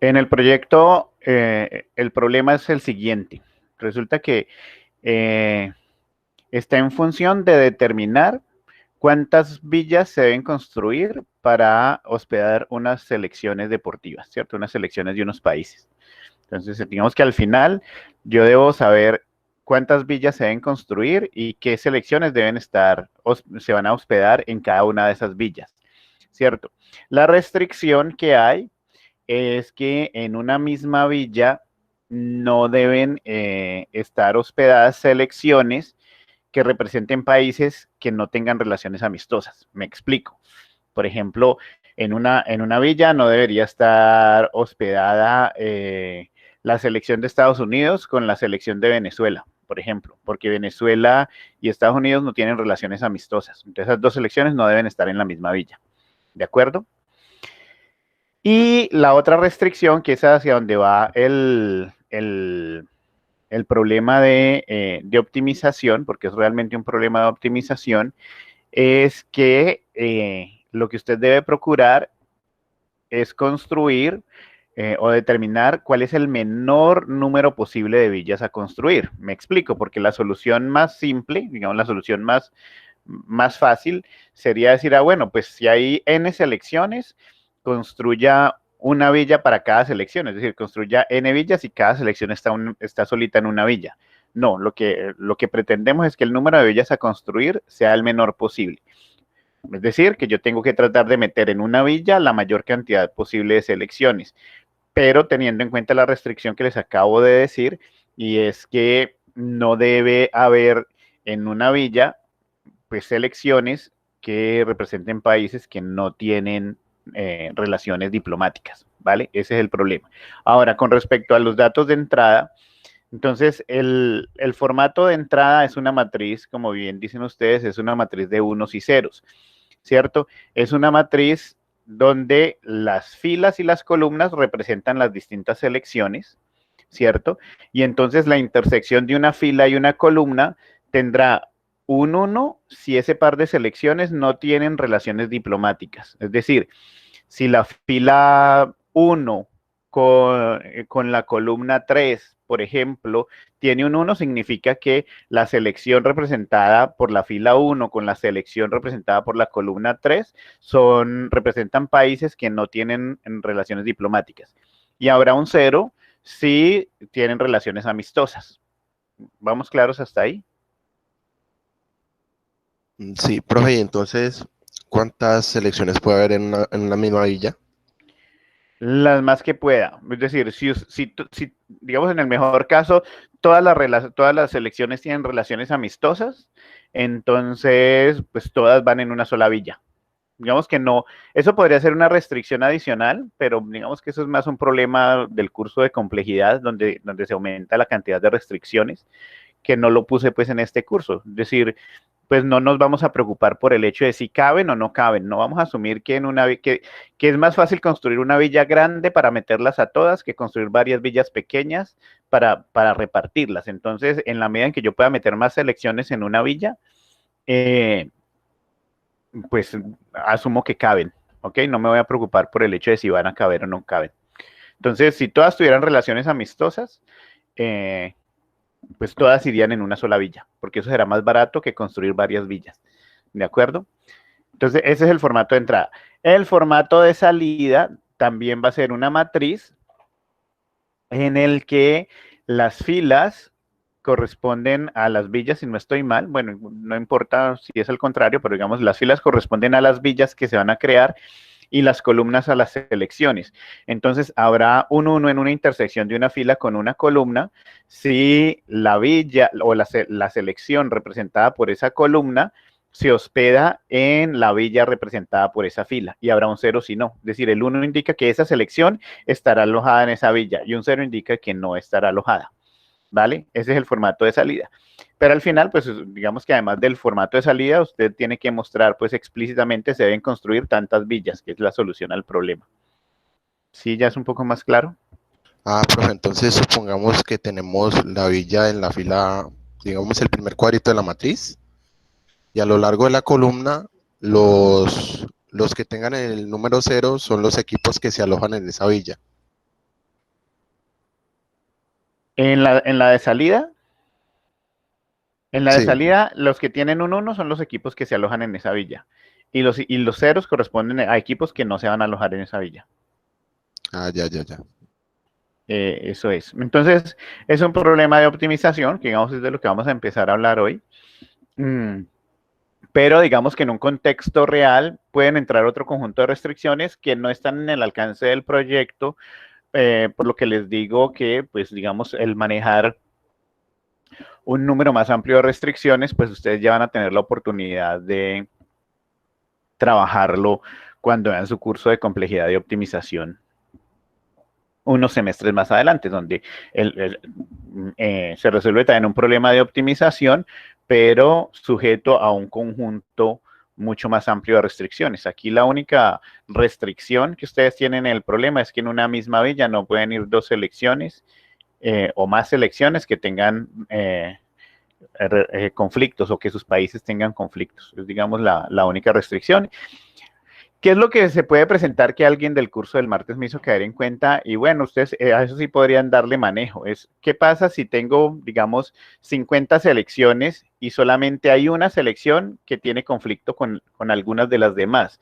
En el proyecto, el problema es el siguiente. Resulta que eh, está en función de determinar cuántas villas se deben construir para hospedar unas selecciones deportivas, ¿cierto? Unas selecciones de unos países. Entonces, digamos que al final yo debo saber cuántas villas se deben construir y qué selecciones deben estar, se van a hospedar en cada una de esas villas, ¿cierto? La restricción que hay es que en una misma villa no deben estar hospedadas selecciones que representen países que no tengan relaciones amistosas. Me explico. Por ejemplo, en una villa no debería estar hospedada la selección de Estados Unidos con la selección de Venezuela, por ejemplo, porque Venezuela y Estados Unidos no tienen relaciones amistosas. Entonces, esas dos selecciones no deben estar en la misma villa. ¿De acuerdo? Y la otra restricción, que es hacia donde va el problema de optimización, porque es realmente un problema de optimización, es que lo que usted debe procurar es construir o determinar cuál es el menor número posible de villas a construir. Me explico, porque la solución más simple, digamos, la solución más fácil sería decir, bueno, pues si hay N selecciones, construya una villa para cada selección, es decir, construya N villas y cada selección está solita en una villa. No, lo que pretendemos es que el número de villas a construir sea el menor posible. Es decir, que yo tengo que tratar de meter en una villa la mayor cantidad posible de selecciones, pero teniendo en cuenta la restricción que les acabo de decir, y es que no debe haber en una villa pues selecciones que representen países que no tienen relaciones diplomáticas, ¿vale? Ese es el problema. Ahora, con respecto a los datos de entrada, entonces el formato de entrada es una matriz, como bien dicen ustedes, es una matriz de unos y ceros, ¿cierto? Es una matriz donde las filas y las columnas representan las distintas selecciones, ¿cierto? Y entonces la intersección de una fila y una columna tendrá un 1 si ese par de selecciones no tienen relaciones diplomáticas. Es decir, si la fila 1 con la columna 3, por ejemplo, tiene un 1, significa que la selección representada por la fila 1 con la selección representada por la columna 3 representan países que no tienen relaciones diplomáticas. Y habrá un 0 si tienen relaciones amistosas. ¿Vamos claros hasta ahí? Sí, profe, y entonces, ¿cuántas selecciones puede haber en una misma villa? Las más que pueda. Es decir, si, digamos en el mejor caso, todas las selecciones tienen relaciones amistosas, entonces pues todas van en una sola villa. Digamos que no, eso podría ser una restricción adicional, pero digamos que eso es más un problema del curso de complejidad, donde se aumenta la cantidad de restricciones, que no lo puse pues en este curso. Es decir, pues no nos vamos a preocupar por el hecho de si caben o no caben. No vamos a asumir que es más fácil construir una villa grande para meterlas a todas que construir varias villas pequeñas para repartirlas. Entonces, en la medida en que yo pueda meter más selecciones en una villa, eh, pues asumo que caben, ¿ok? No me voy a preocupar por el hecho de si van a caber o no caben. Entonces, si todas tuvieran relaciones amistosas, eh, pues todas irían en una sola villa, porque eso será más barato que construir varias villas. ¿De acuerdo? Entonces, ese es el formato de entrada. El formato de salida también va a ser una matriz en el que las filas corresponden a las villas, si no estoy mal. Bueno, no importa si es al contrario, pero digamos, las filas corresponden a las villas que se van a crear y las columnas a las selecciones. Entonces, habrá un 1 en una intersección de una fila con una columna si la villa o la selección representada por esa columna se hospeda en la villa representada por esa fila y habrá un 0 si no. Es decir, el 1 indica que esa selección estará alojada en esa villa y un 0 indica que no estará alojada. ¿Vale? Ese es el formato de salida. Pero al final, pues digamos que además del formato de salida, usted tiene que mostrar, pues explícitamente se deben construir tantas villas, que es la solución al problema. ¿Sí? ¿Ya es un poco más claro? Ah, profe, entonces supongamos que tenemos la villa en la fila, digamos, el primer cuadrito de la matriz, y a lo largo de la columna, los que tengan el número 0 son los equipos que se alojan en esa villa. En la de salida, Sí. los que tienen un uno son los equipos que se alojan en esa villa. Y los ceros corresponden a equipos que no se van a alojar en esa villa. Ah, ya, ya, ya. Eso es. Entonces, es un problema de optimización, que digamos es de lo que vamos a empezar a hablar hoy. Mm, Pero digamos que en un contexto real pueden entrar otro conjunto de restricciones que no están en el alcance del proyecto, por lo que les digo que, pues, digamos, el manejar un número más amplio de restricciones, pues ustedes ya van a tener la oportunidad de trabajarlo cuando vean su curso de complejidad y optimización unos semestres más adelante, donde se resuelve también un problema de optimización, pero sujeto a un conjunto mucho más amplio de restricciones. Aquí la única restricción que ustedes tienen en el problema es que en una misma villa no pueden ir dos selecciones o más selecciones que tengan conflictos o que sus países tengan conflictos. Es, digamos, la única restricción. ¿Qué es lo que se puede presentar que alguien del curso del martes me hizo caer en cuenta? Y bueno, ustedes a eso sí podrían darle manejo. ¿Qué pasa si tengo, digamos, 50 selecciones y solamente hay una selección que tiene conflicto con algunas de las demás?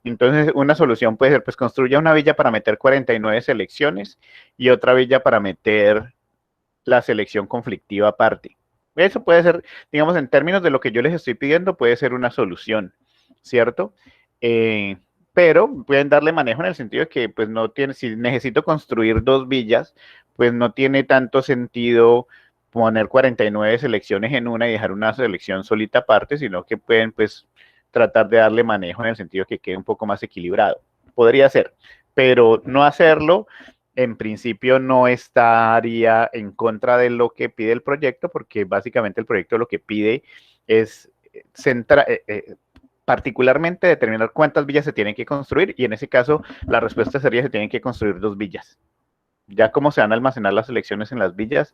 Entonces, una solución puede ser, pues, construya una villa para meter 49 selecciones y otra villa para meter la selección conflictiva aparte. Eso puede ser, digamos, en términos de lo que yo les estoy pidiendo, puede ser una solución, ¿cierto? Eh, pero pueden darle manejo en el sentido de que, pues, no tiene, si necesito construir dos villas, pues no tiene tanto sentido poner 49 selecciones en una y dejar una selección solita aparte, sino que pueden, pues, tratar de darle manejo en el sentido de que quede un poco más equilibrado. Podría ser, pero no hacerlo en principio no estaría en contra de lo que pide el proyecto, porque básicamente el proyecto lo que pide es particularmente determinar cuántas villas se tienen que construir, y en ese caso la respuesta sería se tienen que construir dos villas. Ya como se van a almacenar las selecciones en las villas,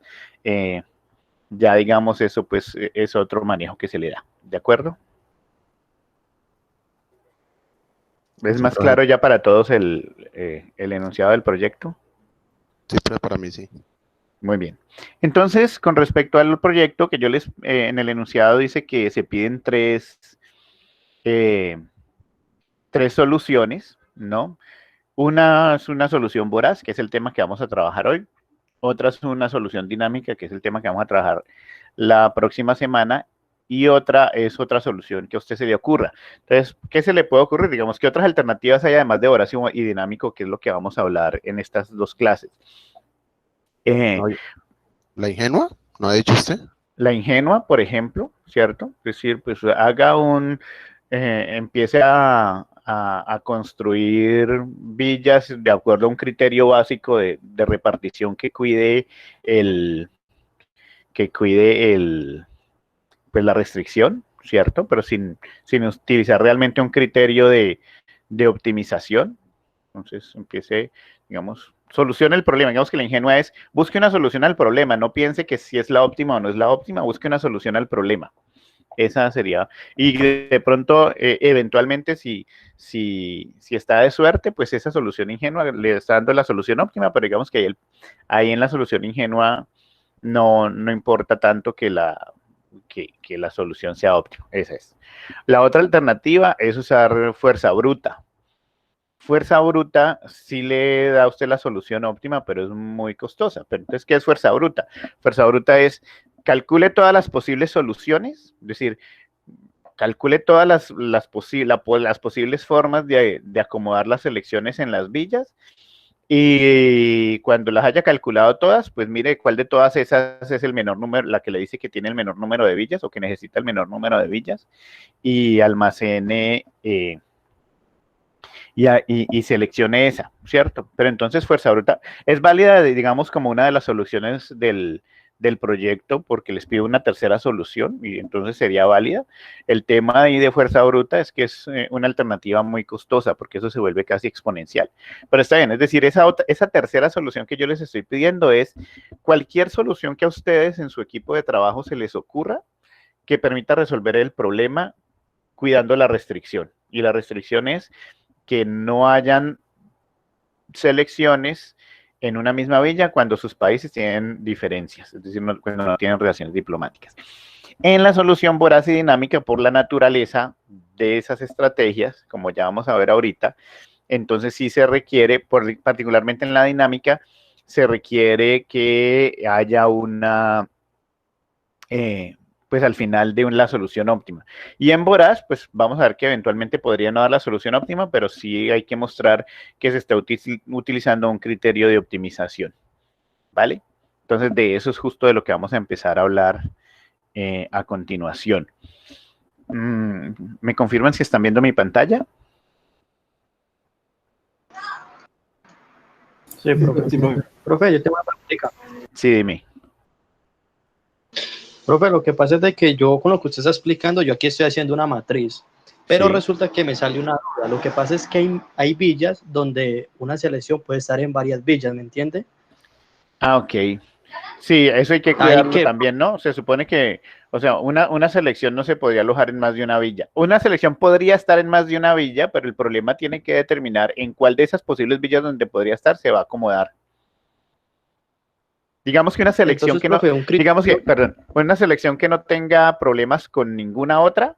ya digamos eso pues es otro manejo que se le da, ¿de acuerdo? ¿Es Sí, más profe. claro ya para todos el enunciado del proyecto? Sí, profe, para mí sí. Muy bien. Entonces, con respecto al proyecto que yo en el enunciado dice que se piden eh, tres soluciones, ¿no? Una es una solución voraz, que es el tema que vamos a trabajar hoy. Otra es una solución dinámica, que es el tema que vamos a trabajar la próxima semana. Y otra es otra solución que a usted se le ocurra. Entonces, ¿qué se le puede ocurrir? Digamos, ¿qué otras alternativas hay además de voraz y dinámico, que es lo que vamos a hablar en estas dos clases? Eh, No, ¿la ingenua? ¿No ha dicho usted? La ingenua, por ejemplo, ¿cierto? Es decir, pues empiece a construir villas de acuerdo a un criterio básico de repartición el, que cuide pues la restricción, ¿cierto? Pero sin utilizar realmente un criterio de optimización. Entonces empiece, digamos, solucione el problema. Digamos que la ingenua es, busque una solución al problema, no piense que si es la óptima o no es la óptima, busque una solución al problema. Esa sería, y de pronto, eventualmente, si está de suerte, pues esa solución ingenua le está dando la solución óptima, pero digamos que ahí en la solución ingenua no importa tanto que la solución sea óptima. Esa es. La otra alternativa es usar fuerza bruta. Fuerza bruta sí le da a usted la solución óptima, pero es muy costosa. Pero entonces, ¿qué es fuerza bruta? Fuerza bruta es calcule todas las posibles soluciones, es decir, calcule todas las posibles formas de acomodar las selecciones en las villas, y cuando las haya calculado todas, pues mire cuál de todas esas es el menor número, la que le dice que tiene el menor número de villas o que necesita el menor número de villas, y almacene y seleccione esa, ¿cierto? Pero entonces fuerza bruta es válida, digamos, como una de las soluciones del proyecto, porque les pido una tercera solución y entonces sería válida. El tema ahí de fuerza bruta es que es una alternativa muy costosa, porque eso se vuelve casi exponencial. Pero está bien, es decir, esa tercera solución que yo les estoy pidiendo es cualquier solución que a ustedes en su equipo de trabajo se les ocurra que permita resolver el problema cuidando la restricción. Y la restricción es que no hayan selecciones en una misma villa cuando sus países tienen diferencias, es decir, cuando no tienen relaciones diplomáticas. En la solución voraz y dinámica, por la naturaleza de esas estrategias, como ya vamos a ver ahorita, entonces sí se requiere, particularmente en la dinámica, se requiere que haya una, pues al final de la solución óptima. Y en voraz, pues vamos a ver que eventualmente podría no dar la solución óptima, pero sí hay que mostrar que se está utilizando un criterio de optimización, ¿vale? Entonces de eso es justo de lo que vamos a empezar a hablar a continuación. ¿Me confirman si están viendo mi pantalla? Sí, profe. Sí, profe. Profe, yo tengo una pregunta. Sí, dime. Profe, lo que pasa es de que yo, con lo que usted está explicando, yo aquí estoy haciendo una matriz, pero Sí. resulta que me sale una duda. Lo que pasa es que hay villas donde una selección puede estar en varias villas, ¿me entiende? Ah, ok. Sí, eso hay que Ahí cuidarlo que, también, ¿no? Se supone que, o sea, una selección no se podría alojar en más de una villa. Una selección podría estar en más de una villa, pero el problema tiene que determinar en cuál de esas posibles villas donde podría estar se va a acomodar. Digamos que una selección entonces, que no, profe, un digamos que, criterio, perdón, una selección que no tenga problemas con ninguna otra,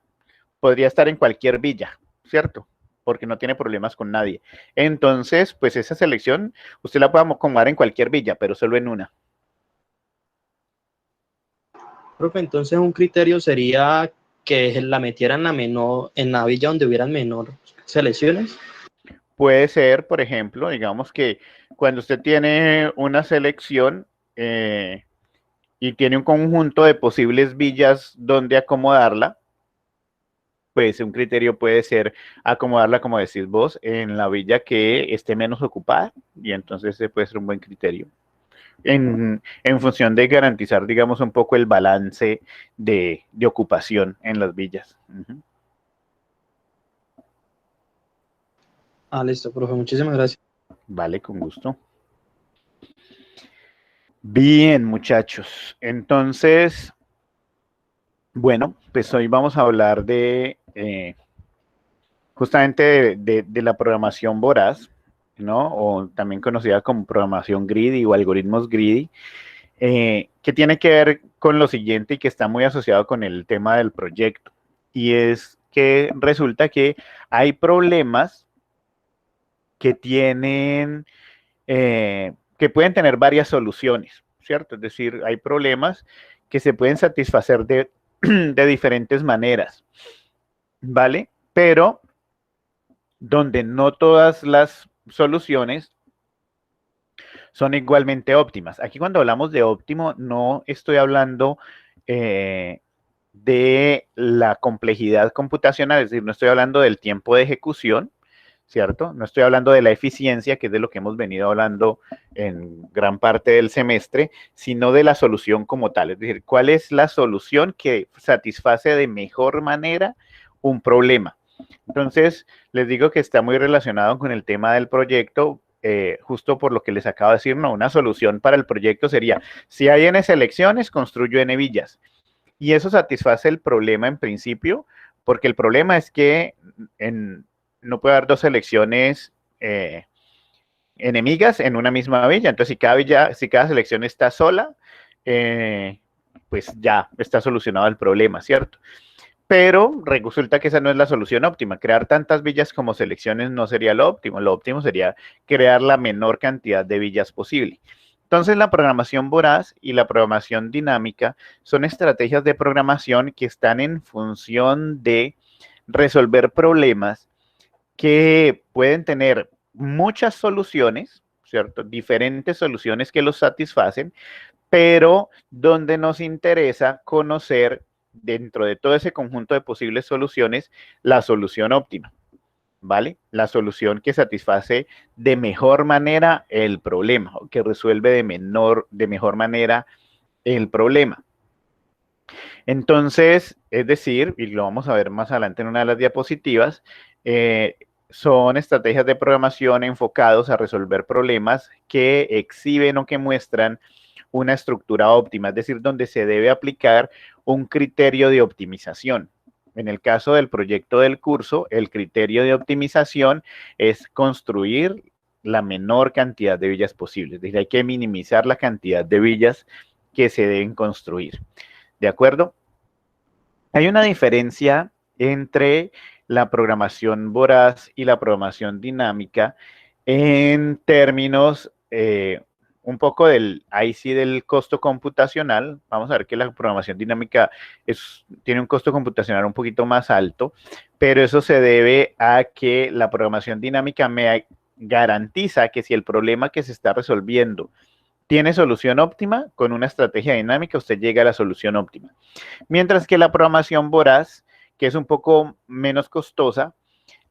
podría estar en cualquier villa, ¿cierto? Porque no tiene problemas con nadie. Entonces, pues esa selección usted la puede acomodar en cualquier villa, pero solo en una. profe, entonces un criterio sería que la metieran en la villa donde hubieran menor selecciones. Puede ser, por ejemplo, digamos que cuando usted tiene una selección y tiene un conjunto de posibles villas donde acomodarla, pues un criterio puede ser acomodarla, como decís vos, en la villa que esté menos ocupada, y entonces ese puede ser un buen criterio. En función de garantizar, digamos, un poco el balance de ocupación en las villas. Uh-huh. Ah, listo, profe, muchísimas gracias. Vale, con gusto. Bien, muchachos. Entonces, bueno, pues hoy vamos a hablar de justamente de la programación voraz, ¿no? O también conocida como programación greedy o algoritmos greedy, que tiene que ver con lo siguiente y que está muy asociado con el tema del proyecto. Y es que resulta que hay problemas que tienen, que pueden tener varias soluciones, ¿cierto? Es decir, hay problemas que se pueden satisfacer de diferentes maneras, ¿vale? Pero donde no todas las soluciones son igualmente óptimas. Aquí cuando hablamos de óptimo, no estoy hablando de la complejidad computacional, es decir, no estoy hablando del tiempo de ejecución, ¿cierto? No estoy hablando de la eficiencia, que es de lo que hemos venido hablando en gran parte del semestre, sino de la solución como tal, es decir, cuál es la solución que satisface de mejor manera un problema. Entonces, les digo que está muy relacionado con el tema del proyecto, justo por lo que les acabo de decir, no, una solución para el proyecto sería, si hay N selecciones, construyo N villas. Y eso satisface el problema en principio, porque el problema es que no puede haber dos selecciones enemigas en una misma villa. Entonces, si cada selección está sola, pues ya está solucionado el problema, ¿cierto? Pero resulta que esa no es la solución óptima. Crear tantas villas como selecciones no sería lo óptimo. Lo óptimo sería crear la menor cantidad de villas posible. Entonces, la programación voraz y la programación dinámica son estrategias de programación que están en función de resolver problemas que pueden tener muchas soluciones, ¿cierto? Diferentes soluciones que los satisfacen, pero donde nos interesa conocer dentro de todo ese conjunto de posibles soluciones la solución óptima, ¿vale? La solución que satisface de mejor manera el problema, o que resuelve de mejor manera el problema. Entonces, es decir, y lo vamos a ver más adelante en una de las diapositivas, son estrategias de programación enfocados a resolver problemas que exhiben o que muestran una estructura óptima, es decir, donde se debe aplicar un criterio de optimización. En el caso del proyecto del curso, el criterio de optimización es construir la menor cantidad de villas posible. Es decir, hay que minimizar la cantidad de villas que se deben construir. ¿De acuerdo? Hay una diferencia entre la programación voraz y la programación dinámica en términos un poco ahí sí del costo computacional. Vamos a ver que la programación dinámica tiene un costo computacional un poquito más alto, pero eso se debe a que la programación dinámica me garantiza que si el problema que se está resolviendo tiene solución óptima, con una estrategia dinámica usted llega a la solución óptima. Mientras que la programación voraz, que es un poco menos costosa,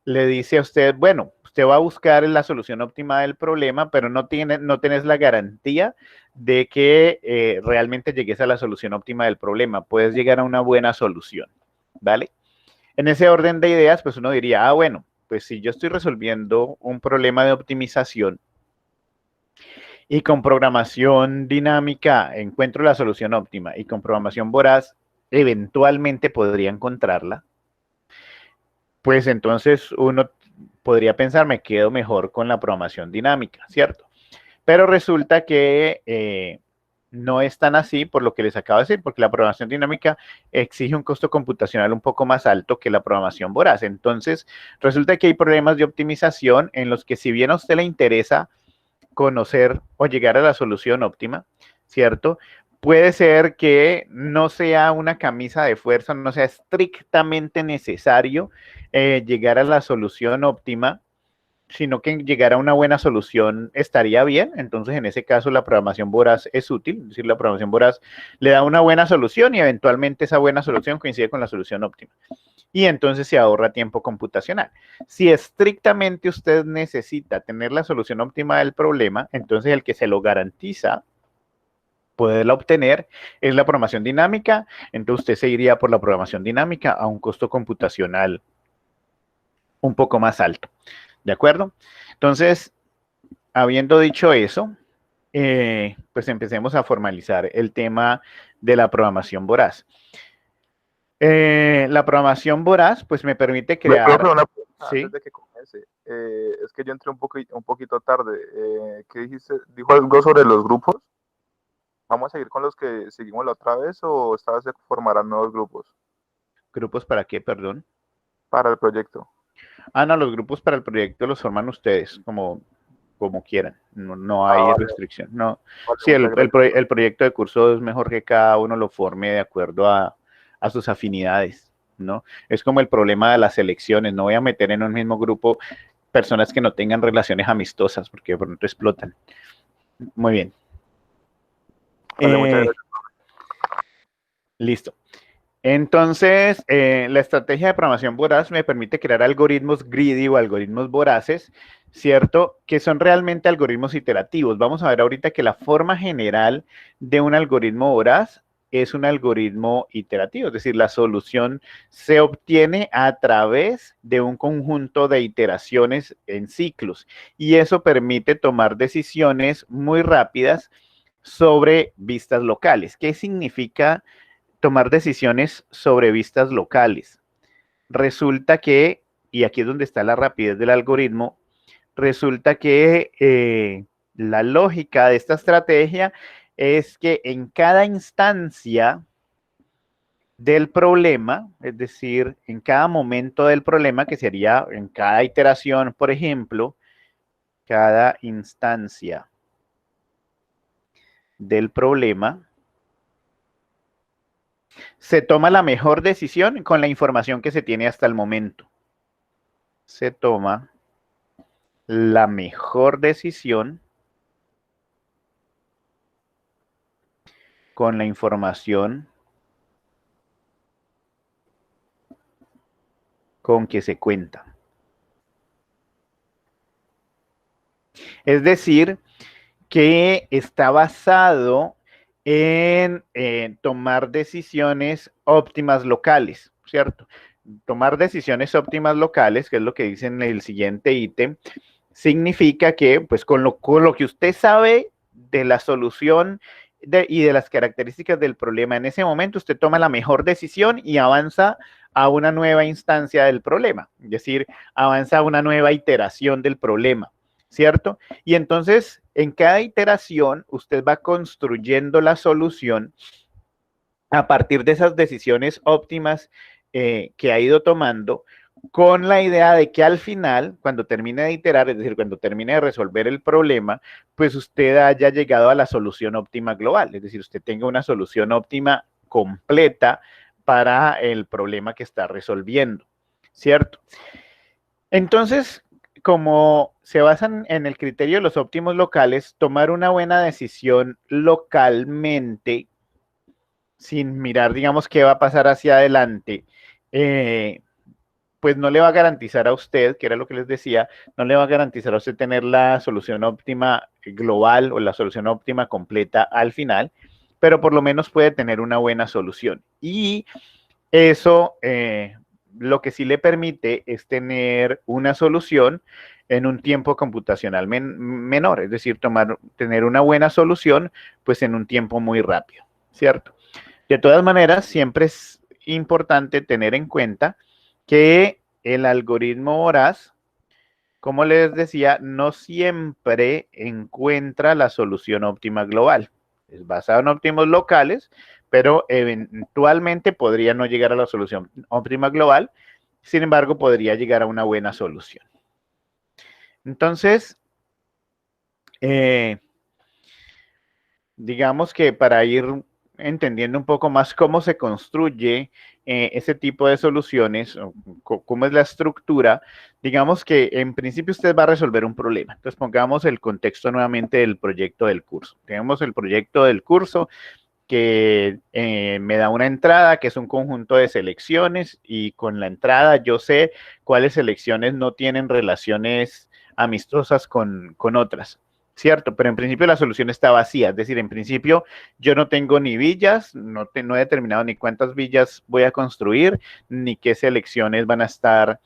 le dice a usted, bueno, usted va a buscar la solución óptima del problema, pero no tenés la garantía de que realmente llegues a la solución óptima del problema. Puedes llegar a una buena solución, ¿vale? En ese orden de ideas, pues uno diría, bueno, pues si yo estoy resolviendo un problema de optimización y con programación dinámica encuentro la solución óptima y con programación voraz eventualmente podría encontrarla, pues entonces uno podría pensar, me quedo mejor con la programación dinámica, ¿cierto? Pero resulta que no es tan así por lo que les acabo de decir, porque la programación dinámica exige un costo computacional un poco más alto que la programación voraz. Entonces, resulta que hay problemas de optimización en los que si bien a usted le interesa conocer o llegar a la solución óptima, ¿cierto? Puede ser que no sea una camisa de fuerza, no sea estrictamente necesario llegar a la solución óptima, sino que llegar a una buena solución estaría bien. Entonces, en ese caso, la programación voraz es útil. Es decir, la programación voraz le da una buena solución y eventualmente esa buena solución coincide con la solución óptima. Y entonces se ahorra tiempo computacional. Si estrictamente usted necesita tener la solución óptima del problema, entonces el que se lo garantiza poderla obtener es la programación dinámica. Entonces usted se iría por la programación dinámica a un costo computacional un poco más alto. ¿De acuerdo? Entonces, habiendo dicho eso, pues empecemos a formalizar el tema de la programación voraz. La programación voraz, pues me permite crear... Profe, una pregunta ¿Sí? antes de que comience. Es que yo entré un poquito tarde. ¿Qué dijiste? ¿Dijo algo sobre los grupos? ¿Vamos a seguir con los que seguimos la otra vez o esta vez se formarán nuevos grupos ¿Grupos para qué, perdón? para el proyecto? No, los grupos para el proyecto los forman ustedes, como quieran. No hay Vale. restricción. No. Vale, Sí, muchas gracias. el proyecto de curso es mejor que cada uno lo forme de acuerdo a sus afinidades, ¿no? Es como el problema de las elecciones. No voy a meter en un mismo grupo personas que no tengan relaciones amistosas, porque de pronto explotan. Muy bien. Vale, muchas gracias. Listo. Entonces, la estrategia de programación voraz me permite crear algoritmos greedy o algoritmos voraces, ¿cierto? Que son realmente algoritmos iterativos. Vamos a ver ahorita que la forma general de un algoritmo voraz es un algoritmo iterativo, es decir, la solución se obtiene a través de un conjunto de iteraciones en ciclos y eso permite tomar decisiones muy rápidas sobre vistas locales. ¿Qué significa tomar decisiones sobre vistas locales? Resulta que, y aquí es donde está la rapidez del algoritmo, resulta que la lógica de esta estrategia es que en cada instancia del problema, es decir, en cada momento del problema, que sería en cada iteración, por ejemplo, cada instancia del problema, se toma la mejor decisión con la información que se tiene hasta el momento. Se toma la mejor decisión con la información con que se cuenta. Es decir, que está basado en tomar decisiones óptimas locales, ¿cierto? Tomar decisiones óptimas locales, que es lo que dice en el siguiente ítem, significa que, pues, con lo que usted sabe de la solución y de las características del problema, en ese momento usted toma la mejor decisión y avanza a una nueva instancia del problema, es decir, avanza a una nueva iteración del problema, ¿cierto? Y entonces, en cada iteración, usted va construyendo la solución a partir de esas decisiones óptimas que ha ido tomando, con la idea de que al final, cuando termine de iterar, es decir, cuando termine de resolver el problema, pues usted haya llegado a la solución óptima global, es decir, usted tenga una solución óptima completa para el problema que está resolviendo, ¿cierto? Entonces, como se basan en el criterio de los óptimos locales, tomar una buena decisión localmente, sin mirar, digamos, qué va a pasar hacia adelante, pues no le va a garantizar a usted, que era lo que les decía, no le va a garantizar a usted tener la solución óptima global o la solución óptima completa al final, pero por lo menos puede tener una buena solución. Y eso lo que sí le permite es tener una solución en un tiempo computacional menor, es decir, tener una buena solución pues en un tiempo muy rápido, ¿cierto? De todas maneras, siempre es importante tener en cuenta que el algoritmo voraz, como les decía, no siempre encuentra la solución óptima global. Es basado en óptimos locales, pero eventualmente podría no llegar a la solución óptima global, sin embargo, podría llegar a una buena solución. Entonces, digamos que para ir entendiendo un poco más cómo se construye ese tipo de soluciones, cómo es la estructura, digamos que en principio usted va a resolver un problema. Entonces pongamos el contexto nuevamente del proyecto del curso. Tenemos el proyecto del curso que me da una entrada que es un conjunto de selecciones y con la entrada yo sé cuáles selecciones no tienen relaciones amistosas con otras. ¿Cierto? Pero en principio la solución está vacía, es decir, en principio yo no tengo ni villas, no he determinado ni cuántas villas voy a construir, ni qué selecciones van a estar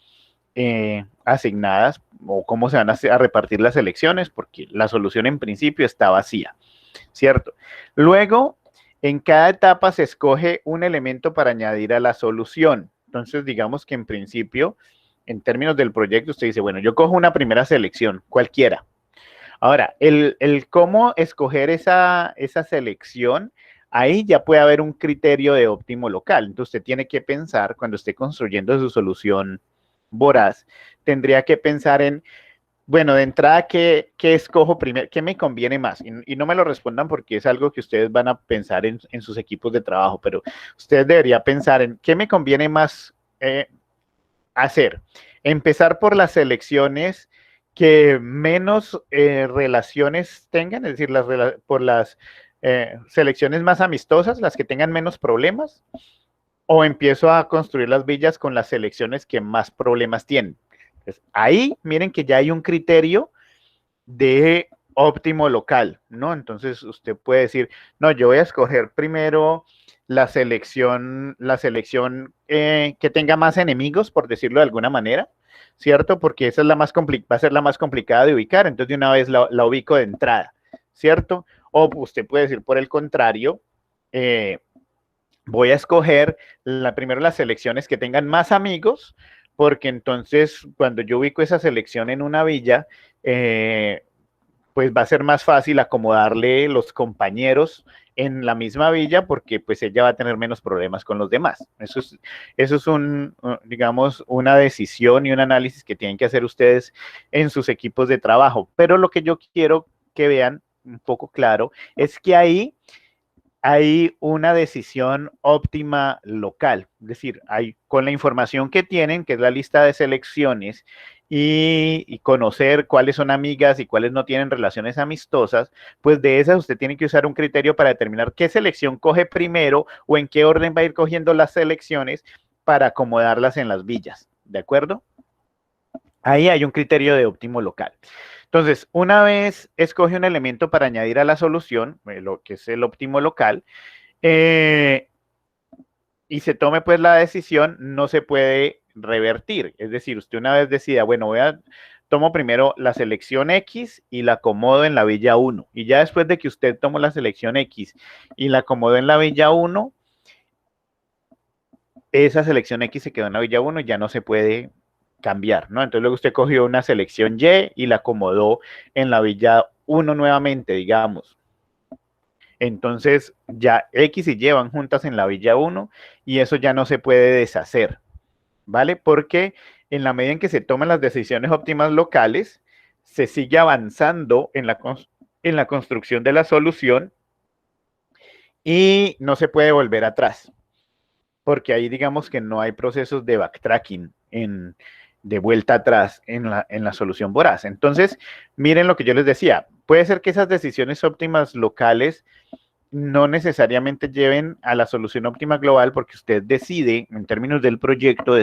asignadas o cómo se van a repartir las selecciones, porque la solución en principio está vacía, ¿cierto? Luego, en cada etapa se escoge un elemento para añadir a la solución. Entonces, digamos que en principio, en términos del proyecto, usted dice, bueno, yo cojo una primera selección, cualquiera. Ahora, el cómo escoger esa selección, ahí ya puede haber un criterio de óptimo local. Entonces, usted tiene que pensar, cuando esté construyendo su solución voraz, tendría que pensar en, bueno, de entrada, ¿qué escojo primero? ¿Qué me conviene más? Y no me lo respondan porque es algo que ustedes van a pensar en sus equipos de trabajo, pero ustedes deberían pensar en qué me conviene más hacer. Empezar por las selecciones que menos relaciones tengan, es decir, por las selecciones más amistosas, las que tengan menos problemas, o empiezo a construir las villas con las selecciones que más problemas tienen. Entonces, ahí miren que ya hay un criterio de óptimo local, ¿no? Entonces usted puede decir, no, yo voy a escoger primero la selección que tenga más enemigos, por decirlo de alguna manera, ¿cierto? Porque esa es va a ser la más complicada de ubicar, entonces de una vez la ubico de entrada, ¿cierto? O usted puede decir por el contrario, voy a escoger primero las selecciones que tengan más amigos, porque entonces cuando yo ubico esa selección en una villa, pues va a ser más fácil acomodarle los compañeros en la misma villa porque pues ella va a tener menos problemas con los demás. Eso es digamos, una decisión y un análisis que tienen que hacer ustedes en sus equipos de trabajo. Pero lo que yo quiero que vean un poco claro es que ahí hay una decisión óptima local, es decir, con la información que tienen, que es la lista de selecciones, y conocer cuáles son amigas y cuáles no tienen relaciones amistosas, pues de esas usted tiene que usar un criterio para determinar qué selección coge primero o en qué orden va a ir cogiendo las selecciones para acomodarlas en las villas, ¿de acuerdo? Ahí hay un criterio de óptimo local. Entonces, una vez escoge un elemento para añadir a la solución, lo que es el óptimo local, y se tome pues la decisión, no se puede revertir. Es decir, usted una vez decida, bueno, tomo primero la selección X y la acomodo en la villa 1. Y ya después de que usted tomó la selección X y la acomodó en la villa 1, esa selección X se quedó en la villa 1 y ya no se puede cambiar, ¿no? Entonces luego usted cogió una selección Y y la acomodó en la villa 1 nuevamente, digamos. Entonces ya X y Y van juntas en la villa 1 y eso ya no se puede deshacer, ¿vale? Porque en la medida en que se toman las decisiones óptimas locales, se sigue avanzando en la construcción de la solución y no se puede volver atrás, porque ahí digamos que no hay procesos de backtracking, de vuelta atrás en la solución voraz. Entonces, miren lo que yo les decía, puede ser que esas decisiones óptimas locales no necesariamente lleven a la solución óptima global, porque usted decide, en términos del proyecto,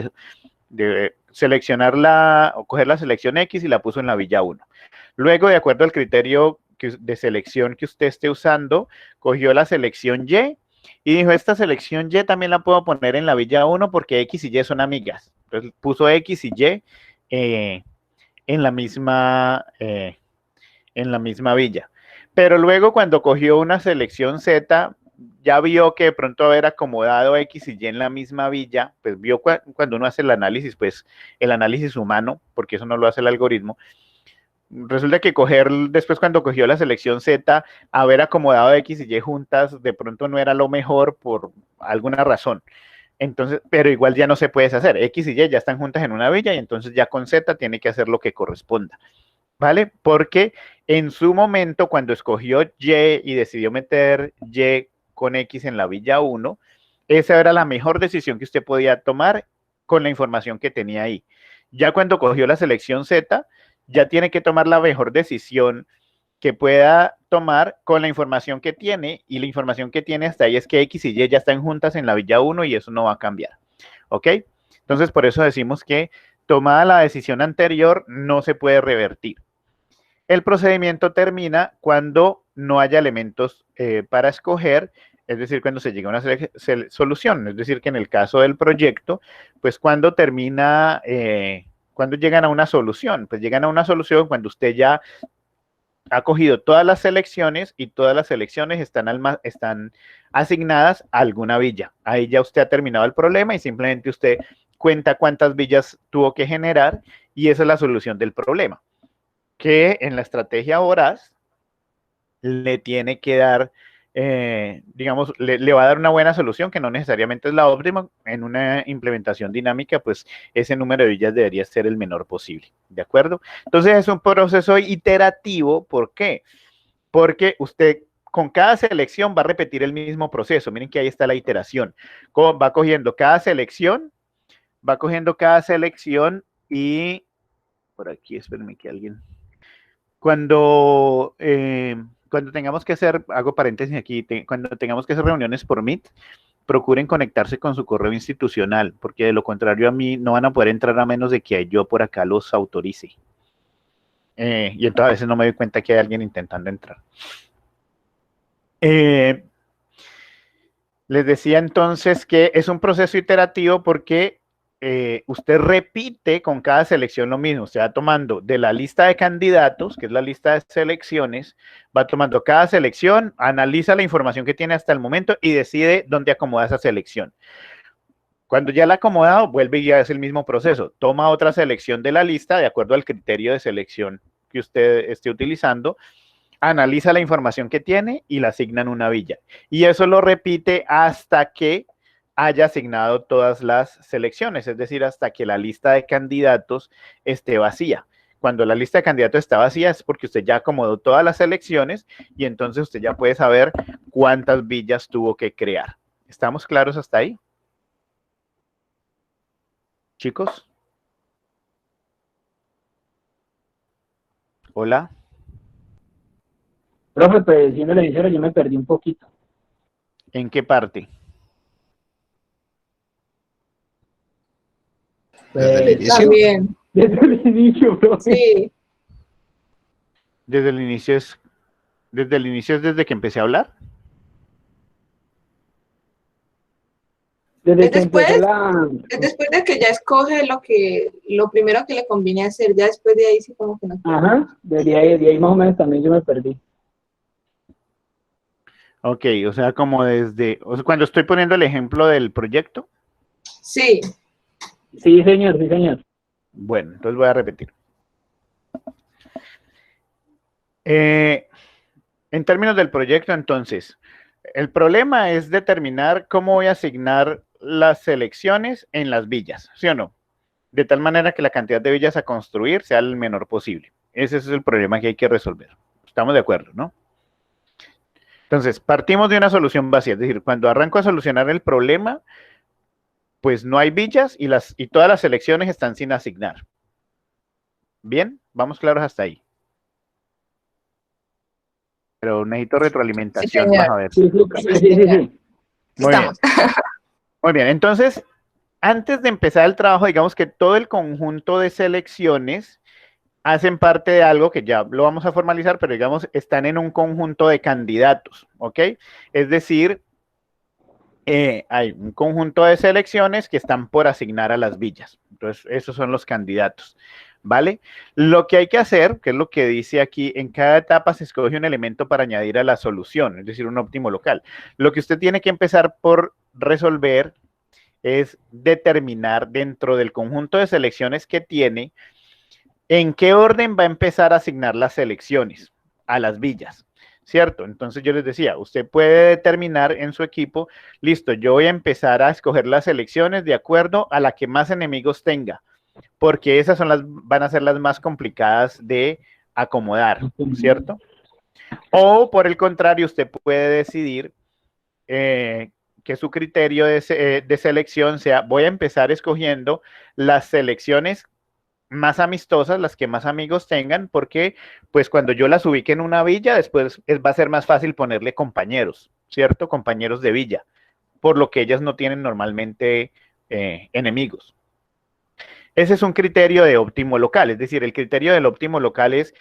de seleccionar o coger la selección X y la puso en la villa 1. Luego, de acuerdo al criterio de selección que usted esté usando, cogió la selección Y y dijo, esta selección Y también la puedo poner en la villa 1 porque X y Y son amigas. Entonces puso X y Y en la misma villa. Pero luego cuando cogió una selección Z, ya vio que de pronto haber acomodado X y Y en la misma villa, pues vio cuando uno hace el análisis, pues el análisis humano, porque eso no lo hace el algoritmo, resulta que después cuando cogió la selección Z, haber acomodado X y Y juntas, de pronto no era lo mejor por alguna razón. Entonces, pero igual ya no se puede deshacer. X y Y ya están juntas en una villa y entonces ya con Z tiene que hacer lo que corresponda. ¿Vale? Porque en su momento, cuando escogió Y y decidió meter Y con X en la villa 1, esa era la mejor decisión que usted podía tomar con la información que tenía ahí. Ya cuando cogió la selección Z, ya tiene que tomar la mejor decisión que pueda tomar con la información que tiene, y la información que tiene hasta ahí es que X y Y ya están juntas en la villa 1 y eso no va a cambiar. ¿Ok? Entonces, por eso decimos que tomada la decisión anterior, no se puede revertir. El procedimiento termina cuando no haya elementos para escoger, es decir, cuando se llega a una solución. Es decir, que en el caso del proyecto, pues cuando termina, cuando llegan a una solución, pues llegan a una solución cuando usted ya ha cogido todas las selecciones y todas las selecciones están asignadas a alguna villa. Ahí ya usted ha terminado el problema y simplemente usted cuenta cuántas villas tuvo que generar y esa es la solución del problema, que en la estrategia voraz le tiene que dar, digamos, le va a dar una buena solución que no necesariamente es la óptima. En una implementación dinámica, pues ese número de villas debería ser el menor posible, ¿de acuerdo? Entonces es un proceso iterativo. ¿Por qué? Porque usted con cada selección va a repetir el mismo proceso. Miren que ahí está la iteración. Va cogiendo cada selección y por aquí, espérenme que alguien... Cuando tengamos que hacer, hago paréntesis aquí, cuando tengamos que hacer reuniones por Meet, procuren conectarse con su correo institucional, porque de lo contrario a mí no van a poder entrar a menos de que yo por acá los autorice. Y entonces a veces no me doy cuenta que hay alguien intentando entrar. Les decía entonces que es un proceso iterativo porque usted repite con cada selección lo mismo. Usted va tomando de la lista de candidatos, que es la lista de selecciones, va tomando cada selección, analiza la información que tiene hasta el momento y decide dónde acomoda esa selección. Cuando ya la ha acomodado, vuelve y hace el mismo proceso. Toma otra selección de la lista de acuerdo al criterio de selección que usted esté utilizando, analiza la información que tiene y la asigna en una villa. Y eso lo repite hasta que haya asignado todas las selecciones, es decir, hasta que la lista de candidatos esté vacía. Cuando la lista de candidatos está vacía es porque usted ya acomodó todas las selecciones y entonces usted ya puede saber cuántas villas tuvo que crear. ¿Estamos claros hasta ahí? Chicos. Hola. Profe, pues siendo sincero, yo me perdí un poquito. ¿En qué parte? ¿Desde el Pues, inicio? También, desde el inicio, profe. sí. Desde el inicio es desde que empecé a hablar. Desde Es que empezó después, la... es después de que ya escoge lo primero que le conviene hacer, ya después de ahí sí como que no. Ajá, de ahí más o menos también yo me perdí. Ok, o sea, cuando estoy poniendo el ejemplo del proyecto. Sí, Sí, señor, sí, señor. Bueno, entonces voy a repetir. En términos del proyecto, entonces, el problema es determinar cómo voy a asignar las selecciones en las villas, ¿sí o no? De tal manera que la cantidad de villas a construir sea el menor posible. Ese es el problema que hay que resolver. Estamos de acuerdo, ¿no? Entonces, partimos de una solución vacía, es decir, cuando arranco a solucionar el problema, pues no hay villas y todas las selecciones están sin asignar. Bien, vamos claros hasta ahí. Pero necesito Sí, retroalimentación, señor. vas a ver. Sí, sí. Muy bien. Estamos. Muy bien, entonces, antes de empezar el trabajo, digamos que todo el conjunto de selecciones hacen parte de algo que ya lo vamos a formalizar, pero digamos, están en un conjunto de candidatos, ¿ok? Es decir, hay un conjunto de selecciones que están por asignar a las villas. Entonces, esos son los candidatos, ¿vale? Lo que hay que hacer, que es lo que dice aquí, en cada etapa se escoge un elemento para añadir a la solución, es decir, un óptimo local. Lo que usted tiene que empezar por resolver es determinar dentro del conjunto de selecciones que tiene, en qué orden va a empezar a asignar las selecciones a las villas, ¿cierto? Entonces yo les decía, usted puede determinar en su equipo, listo, yo voy a empezar a escoger las selecciones de acuerdo a la que más enemigos tenga, porque esas van a ser las más complicadas de acomodar, ¿cierto? O por el contrario, usted puede decidir que su criterio de selección sea, voy a empezar escogiendo las selecciones más amistosas, las que más amigos tengan, porque pues cuando yo las ubique en una villa, después va a ser más fácil ponerle compañeros, ¿cierto? Compañeros de villa, por lo que ellas no tienen normalmente enemigos. Ese es un criterio de óptimo local, es decir, el criterio del óptimo local es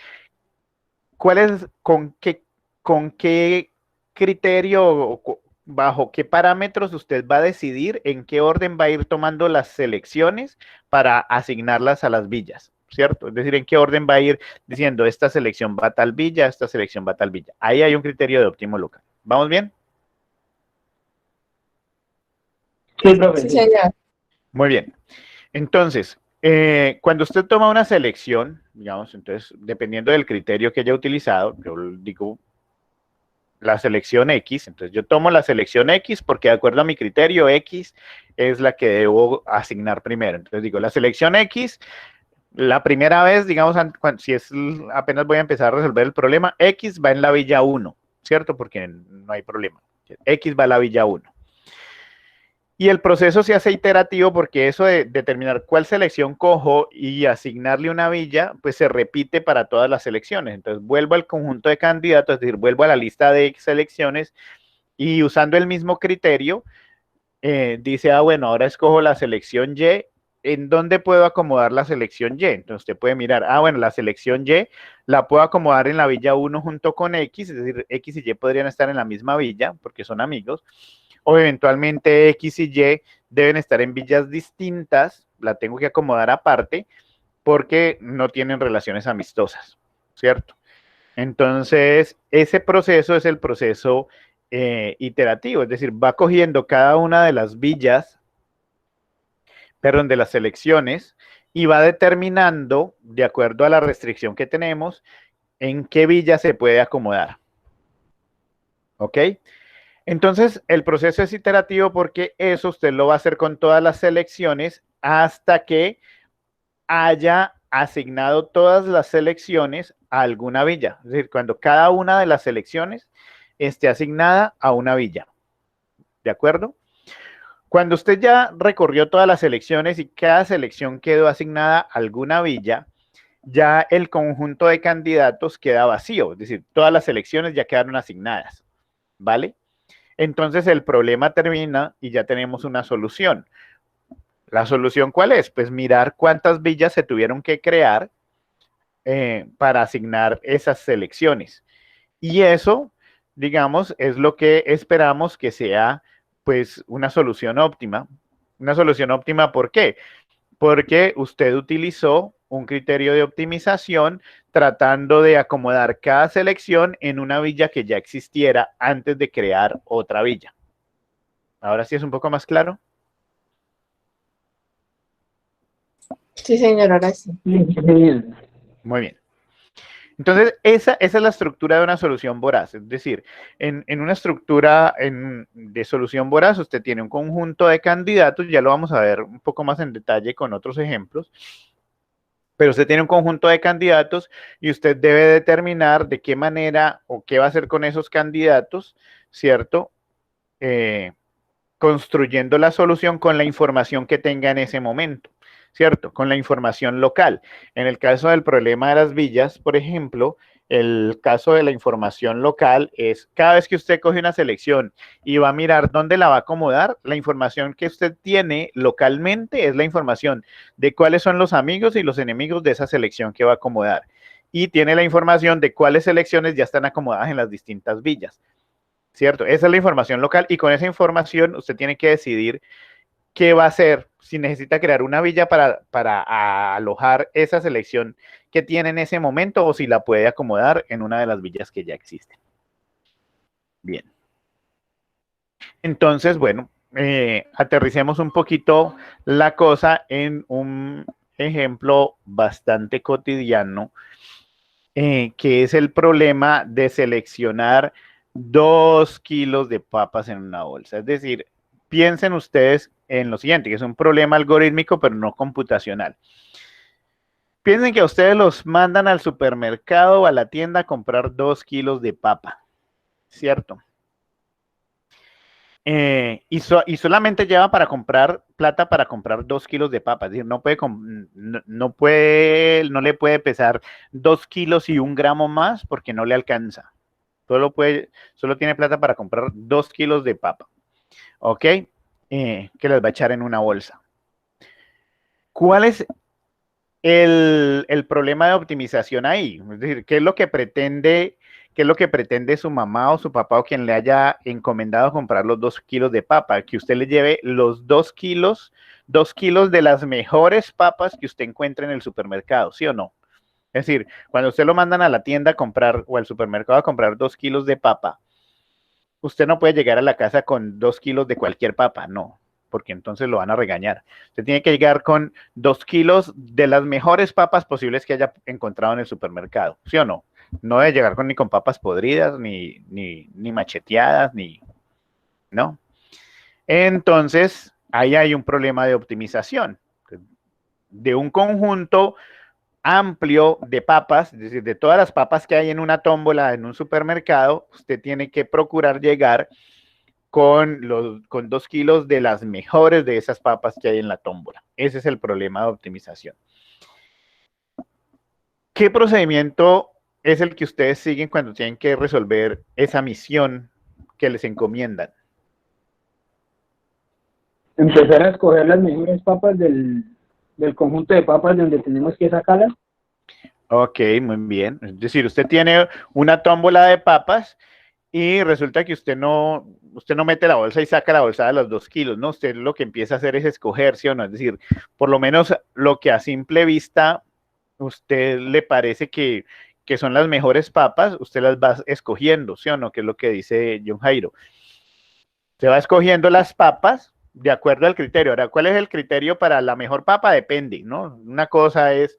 cuál es, con qué criterio, bajo qué parámetros usted va a decidir en qué orden va a ir tomando las selecciones para asignarlas a las villas, ¿cierto? Es decir, en qué orden va a ir diciendo esta selección va a tal villa, esta selección va a tal villa. Ahí hay un criterio de óptimo local. ¿Vamos bien? Sí, profe, Sí, sí. señor. Muy bien. Entonces, cuando usted toma una selección, digamos, entonces, dependiendo del criterio que haya utilizado, yo digo la selección X, entonces yo tomo la selección X porque de acuerdo a mi criterio X es la que debo asignar primero. Entonces digo, la selección X, la primera vez, digamos, si es apenas voy a empezar a resolver el problema, X va en la villa 1, ¿cierto? Porque no hay problema. X va a la villa 1. Y el proceso se hace iterativo porque eso de determinar cuál selección cojo y asignarle una villa, pues se repite para todas las selecciones. Entonces vuelvo al conjunto de candidatos, es decir, vuelvo a la lista de selecciones y usando el mismo criterio, dice, bueno, ahora escojo la selección Y. ¿En dónde puedo acomodar la selección Y? Entonces usted puede mirar, bueno, la selección Y la puedo acomodar en la villa 1 junto con X, es decir, X y Y podrían estar en la misma villa porque son amigos, o eventualmente X y Y deben estar en villas distintas, la tengo que acomodar aparte porque no tienen relaciones amistosas, ¿cierto? Entonces, ese proceso es el proceso iterativo, es decir, va cogiendo cada una de las villas, perdón, de las selecciones y va determinando, de acuerdo a la restricción que tenemos, en qué villa se puede acomodar. ¿Ok? Entonces, el proceso es iterativo porque eso usted lo va a hacer con todas las selecciones hasta que haya asignado todas las selecciones a alguna villa. Es decir, cuando cada una de las selecciones esté asignada a una villa. ¿De acuerdo? Cuando usted ya recorrió todas las selecciones y cada selección quedó asignada a alguna villa, ya el conjunto de candidatos queda vacío. Es decir, todas las selecciones ya quedaron asignadas. ¿Vale? Entonces el problema termina y ya tenemos una solución. ¿La solución cuál es? Pues mirar cuántas villas se tuvieron que crear para asignar esas selecciones. Y eso, digamos, es lo que esperamos que sea pues una solución óptima. Una solución óptima, ¿por qué? Porque usted utilizó un criterio de optimización tratando de acomodar cada selección en una villa que ya existiera antes de crear otra villa. Ahora sí es un poco más claro. Sí, señor, ahora sí. Muy bien. Entonces, esa es la estructura de una solución voraz. Es decir, en una estructura de solución voraz, usted tiene un conjunto de candidatos, ya lo vamos a ver un poco más en detalle con otros ejemplos, pero usted tiene un conjunto de candidatos y usted debe determinar de qué manera o qué va a hacer con esos candidatos, ¿cierto? Construyendo la solución con la información que tenga en ese momento, ¿cierto? Con la información local. En el caso del problema de las villas, por ejemplo, el caso de la información local es cada vez que usted coge una selección y va a mirar dónde la va a acomodar, la información que usted tiene localmente es la información de cuáles son los amigos y los enemigos de esa selección que va a acomodar. Y tiene la información de cuáles selecciones ya están acomodadas en las distintas villas. ¿Cierto? Esa es la información local y con esa información usted tiene que decidir qué va a hacer, si necesita crear una villa para alojar esa selección que tiene en ese momento o si la puede acomodar en una de las villas que ya existen. Bien. Entonces, bueno, aterricemos un poquito la cosa en un ejemplo bastante cotidiano, que es el problema de seleccionar 2 kilos de papas en una bolsa. Es decir, piensen ustedes en lo siguiente, que es un problema algorítmico, pero no computacional. Piensen que a ustedes los mandan al supermercado o a la tienda a comprar 2 kilos de papa, ¿cierto? Y solamente lleva para comprar plata para comprar 2 kilos de papa. Es decir, no le puede pesar 2 kilos y 1 gramo más porque no le alcanza. Solo tiene plata para comprar 2 kilos de papa. ¿Ok? Que las va a echar en una bolsa. ¿Cuál es el problema de optimización ahí? Es decir, ¿qué es lo que pretende su mamá o su papá o quien le haya encomendado comprar los 2 kilos de papa? Que usted le lleve los 2 kilos de las mejores papas que usted encuentre en el supermercado, ¿sí o no? Es decir, cuando usted lo mandan a la tienda a comprar o al supermercado a comprar 2 kilos de papa, usted no puede llegar a la casa con 2 kilos de cualquier papa, no, porque entonces lo van a regañar. Usted tiene que llegar con 2 kilos de las mejores papas posibles que haya encontrado en el supermercado, ¿sí o no? No debe llegar ni con papas podridas, ni macheteadas, ¿no? Entonces, ahí hay un problema de optimización de un conjunto amplio de papas, es decir, de todas las papas que hay en una tómbola en un supermercado, usted tiene que procurar llegar con 2 kilos de las mejores de esas papas que hay en la tómbola. Ese es el problema de optimización. ¿Qué procedimiento es el que ustedes siguen cuando tienen que resolver esa misión que les encomiendan? Empezar a escoger las mejores papas del conjunto de papas de donde tenemos que sacarlas. Ok, muy bien. Es decir, usted tiene una tómbola de papas y resulta que usted no mete la bolsa y saca la bolsa de los 2 kilos, ¿no? Usted lo que empieza a hacer es escoger, ¿sí o no? Es decir, por lo menos lo que a simple vista usted le parece que son las mejores papas, usted las va escogiendo, ¿sí o no? Que es lo que dice John Jairo. Se va escogiendo las papas de acuerdo al criterio. Ahora, ¿cuál es el criterio para la mejor papa? Depende, ¿no? Una cosa es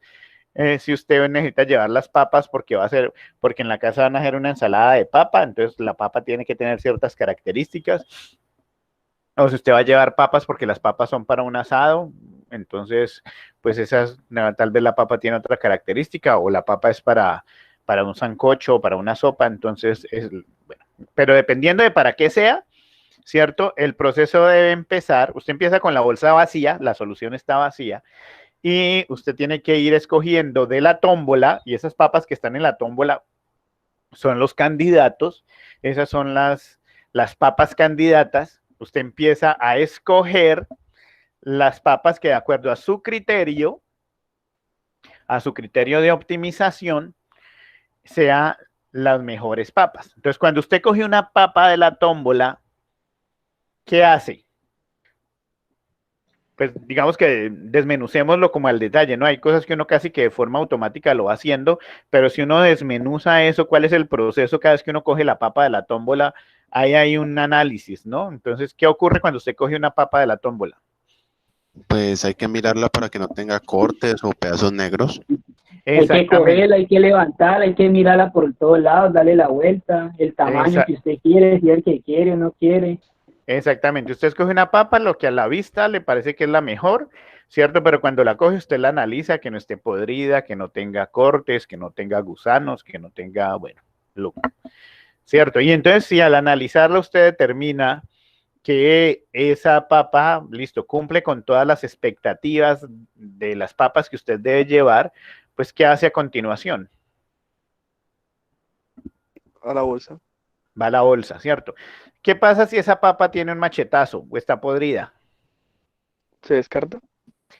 si usted necesita llevar las papas porque en la casa van a hacer una ensalada de papa, entonces la papa tiene que tener ciertas características. O si usted va a llevar papas porque las papas son para un asado, entonces, pues tal vez la papa tiene otra característica, o la papa es para un sancocho o para una sopa, entonces, bueno, pero dependiendo de para qué sea, ¿cierto? El proceso debe empezar, usted empieza con la bolsa vacía, la solución está vacía, y usted tiene que ir escogiendo de la tómbola, y esas papas que están en la tómbola son los candidatos, esas son las papas candidatas. Usted empieza a escoger las papas que de acuerdo a su criterio de optimización, sean las mejores papas. Entonces, cuando usted coge una papa de la tómbola, ¿qué hace? Pues digamos que desmenucémoslo como al detalle, ¿no? Hay cosas que uno casi que de forma automática lo va haciendo, pero si uno desmenuza eso, ¿cuál es el proceso cada vez que uno coge la papa de la tómbola? Ahí hay un análisis, ¿no? Entonces, ¿qué ocurre cuando usted coge una papa de la tómbola? Pues hay que mirarla para que no tenga cortes o pedazos negros. Hay que Exactamente. cogerla, hay que levantarla, hay que mirarla por todos lados, darle la vuelta, el tamaño Esa- que usted quiere, si es el que quiere o no quiere. Exactamente. Usted escoge una papa, lo que a la vista le parece que es la mejor, ¿cierto? Pero cuando la coge, usted la analiza, que no esté podrida, que no tenga cortes, que no tenga gusanos, que no tenga, bueno, ¿cierto? Y entonces, si al analizarla usted determina que esa papa, listo, cumple con todas las expectativas de las papas que usted debe llevar, pues, ¿qué hace a continuación? A la bolsa. Va a la bolsa, ¿cierto? ¿Qué pasa si esa papa tiene un machetazo o está podrida? ¿Se descarta?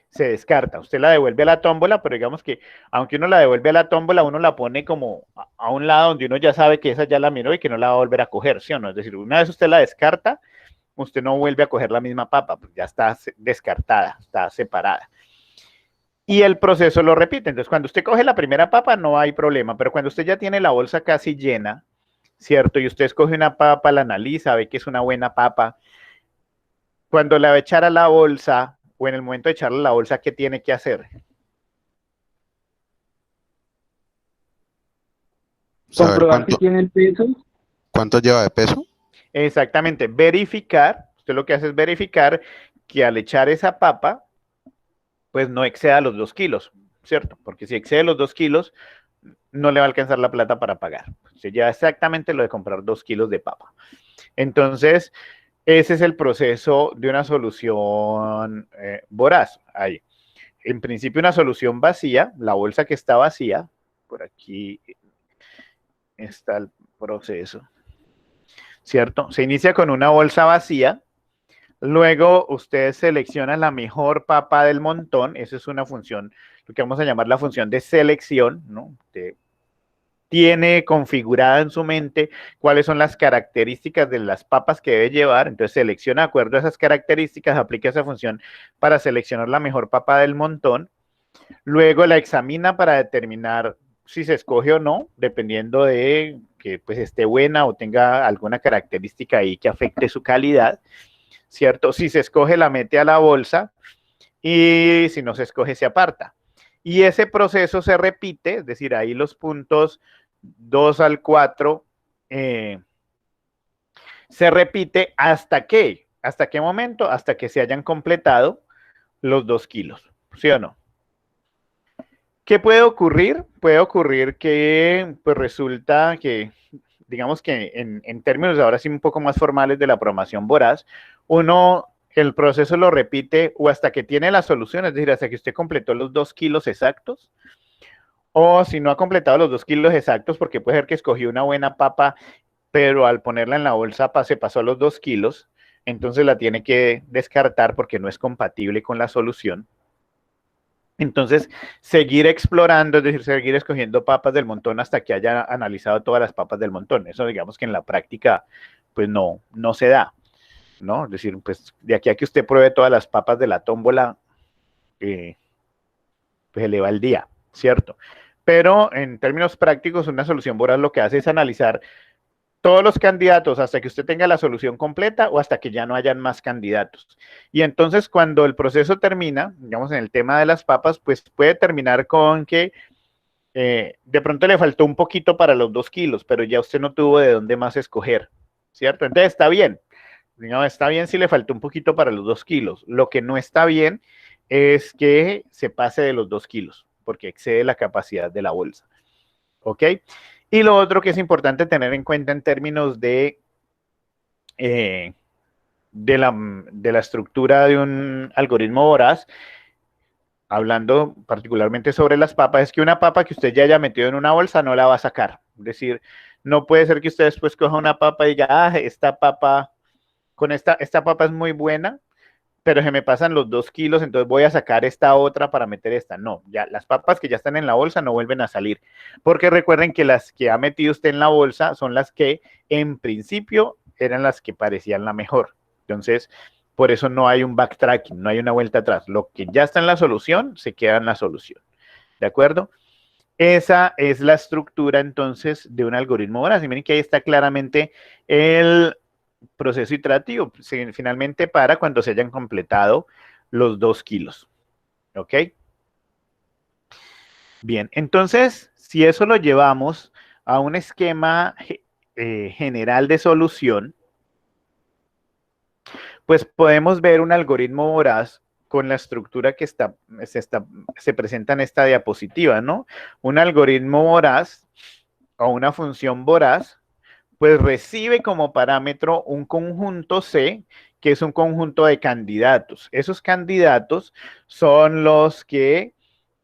Se descarta. Usted la devuelve a la tómbola, pero digamos que aunque uno la devuelve a la tómbola, uno la pone como a un lado donde uno ya sabe que esa ya la miró y que no la va a volver a coger, ¿sí o no? Es decir, una vez usted la descarta, usted no vuelve a coger la misma papa, pues ya está descartada, está separada. Y el proceso lo repite. Entonces, cuando usted coge la primera papa, no hay problema, pero cuando usted ya tiene la bolsa casi llena, ¿cierto? Y usted escoge una papa, la analiza, ve que es una buena papa. Cuando la va a echar a la bolsa, o en el momento de echarle a la bolsa, ¿qué tiene que hacer? Saber Comprobar si tiene el peso. cuánto lleva de peso. Exactamente, verificar, usted lo que hace es verificar que al echar esa papa, pues no exceda los 2 kilos, ¿cierto? Porque si excede los 2 kilos, no le va a alcanzar la plata para pagar. Se lleva exactamente lo de comprar 2 kilos de papa. Entonces, ese es el proceso de una solución voraz. Ahí. En principio, una solución vacía, la bolsa que está vacía, por aquí está el proceso, ¿cierto? Se inicia con una bolsa vacía, luego ustedes seleccionan la mejor papa del montón, esa es una función, lo que vamos a llamar la función de selección, ¿no? Tiene configurada en su mente cuáles son las características de las papas que debe llevar, entonces selecciona de acuerdo a esas características, aplica esa función para seleccionar la mejor papa del montón, luego la examina para determinar si se escoge o no, dependiendo de que pues esté buena o tenga alguna característica ahí que afecte su calidad, ¿cierto? Si se escoge la mete a la bolsa y si no se escoge se aparta. Y ese proceso se repite, es decir, ahí los puntos 2 al 4 se repite hasta qué momento, hasta que se hayan completado los 2 kilos, ¿sí o no? ¿Qué puede ocurrir? Puede ocurrir que pues resulta que, digamos que en términos ahora sí un poco más formales de la programación voraz, el proceso lo repite o hasta que tiene la solución, es decir, hasta que usted completó los 2 kilos exactos, o si no ha completado los 2 kilos exactos, porque puede ser que escogió una buena papa, pero al ponerla en la bolsa se pasó a los 2 kilos, entonces la tiene que descartar porque no es compatible con la solución. Entonces, seguir explorando, es decir, seguir escogiendo papas del montón hasta que haya analizado todas las papas del montón. Eso digamos que en la práctica, pues no se da, ¿no? Es decir, pues de aquí a que usted pruebe todas las papas de la tómbola, pues se le va el día, ¿cierto? Pero en términos prácticos, una solución voraz lo que hace es analizar todos los candidatos hasta que usted tenga la solución completa o hasta que ya no hayan más candidatos. Y entonces cuando el proceso termina, digamos en el tema de las papas, pues puede terminar con que de pronto le faltó un poquito para los 2 kilos, pero ya usted no tuvo de dónde más escoger, ¿cierto? Entonces está bien, digamos, está bien si le faltó un poquito para los 2 kilos. Lo que no está bien es que se pase de los 2 kilos, porque excede la capacidad de la bolsa, ¿ok? Y lo otro que es importante tener en cuenta en términos de la estructura de un algoritmo voraz, hablando particularmente sobre las papas, es que una papa que usted ya haya metido en una bolsa no la va a sacar. Es decir, no puede ser que usted después coja una papa y diga, esta papa es muy buena, pero se me pasan los 2 kilos, entonces voy a sacar esta otra para meter esta. No, ya las papas que ya están en la bolsa no vuelven a salir, porque recuerden que las que ha metido usted en la bolsa son las que en principio eran las que parecían la mejor. Entonces, por eso no hay un backtracking, no hay una vuelta atrás. Lo que ya está en la solución, se queda en la solución. ¿De acuerdo? Esa es la estructura entonces de un algoritmo voraz. Y miren que ahí está claramente el proceso iterativo, finalmente para cuando se hayan completado los 2 kilos. ¿Ok? Bien, entonces, si eso lo llevamos a un esquema general de solución, pues podemos ver un algoritmo voraz con la estructura que se presenta en esta diapositiva, ¿no? Un algoritmo voraz o una función voraz, pues recibe como parámetro un conjunto C, que es un conjunto de candidatos. Esos candidatos son los que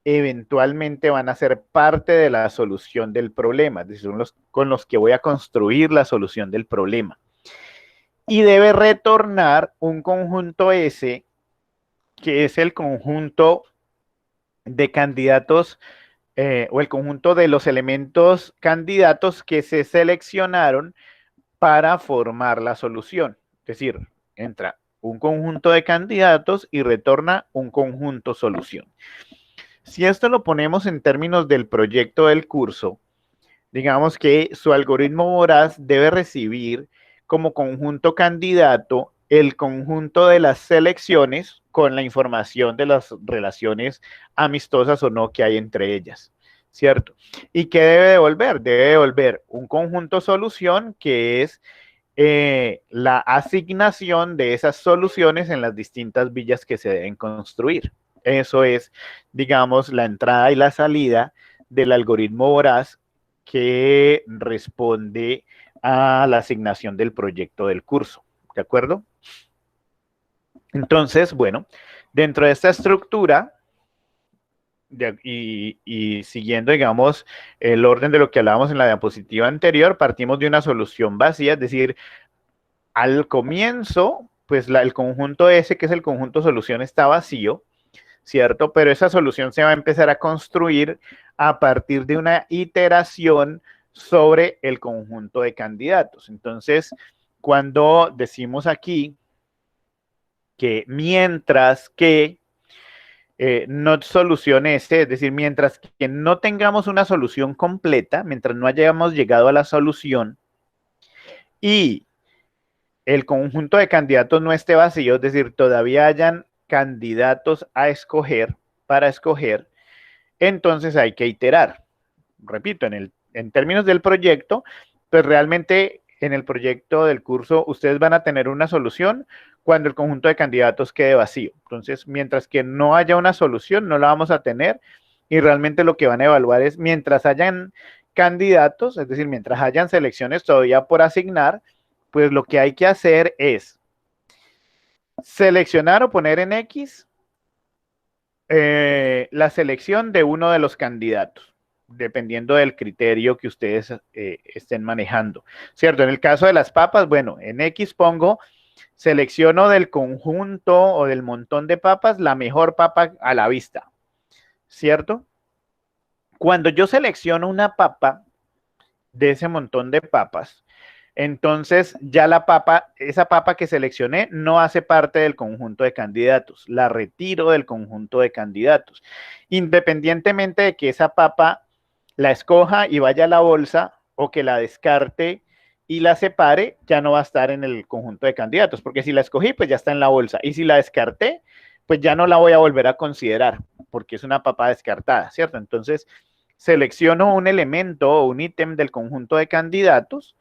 eventualmente van a ser parte de la solución del problema, es decir, son los con los que voy a construir la solución del problema. Y debe retornar un conjunto S, que es el conjunto de candidatos o el conjunto de los elementos candidatos que se seleccionaron para formar la solución. Es decir, entra un conjunto de candidatos y retorna un conjunto solución. Si esto lo ponemos en términos del proyecto del curso, digamos que su algoritmo voraz debe recibir como conjunto candidato el conjunto de las selecciones con la información de las relaciones amistosas o no que hay entre ellas, ¿cierto? ¿Y qué debe devolver? Debe devolver un conjunto solución que es la asignación de esas soluciones en las distintas villas que se deben construir. Eso es, digamos, la entrada y la salida del algoritmo voraz que responde a la asignación del proyecto del curso. ¿De acuerdo? Entonces, bueno, dentro de esta estructura y siguiendo, digamos, el orden de lo que hablábamos en la diapositiva anterior, partimos de una solución vacía, es decir, al comienzo, pues el conjunto S, que es el conjunto solución, está vacío, ¿cierto? Pero esa solución se va a empezar a construir a partir de una iteración sobre el conjunto de candidatos. Entonces, cuando decimos aquí que mientras que not solución S, es decir, mientras que no tengamos una solución completa, mientras no hayamos llegado a la solución y el conjunto de candidatos no esté vacío, es decir, todavía hayan candidatos a escoger, para escoger, entonces hay que iterar. Repito, en términos del proyecto, pues realmente en el proyecto del curso ustedes van a tener una solución cuando el conjunto de candidatos quede vacío. Entonces, mientras que no haya una solución, no la vamos a tener y realmente lo que van a evaluar es mientras hayan candidatos, es decir, mientras hayan selecciones todavía por asignar, pues lo que hay que hacer es seleccionar o poner en X la selección de uno de los candidatos, dependiendo del criterio que ustedes estén manejando, ¿cierto? En el caso de las papas, bueno, en X pongo, selecciono del conjunto o del montón de papas la mejor papa a la vista, ¿cierto? Cuando yo selecciono una papa de ese montón de papas, entonces ya esa papa que seleccioné no hace parte del conjunto de candidatos, la retiro del conjunto de candidatos. Independientemente de que esa papa la escoja y vaya a la bolsa o que la descarte y la separe, ya no va a estar en el conjunto de candidatos, porque si la escogí, pues ya está en la bolsa. Y si la descarté, pues ya no la voy a volver a considerar, porque es una papa descartada, ¿cierto? Entonces, selecciono un elemento o un ítem del conjunto de candidatos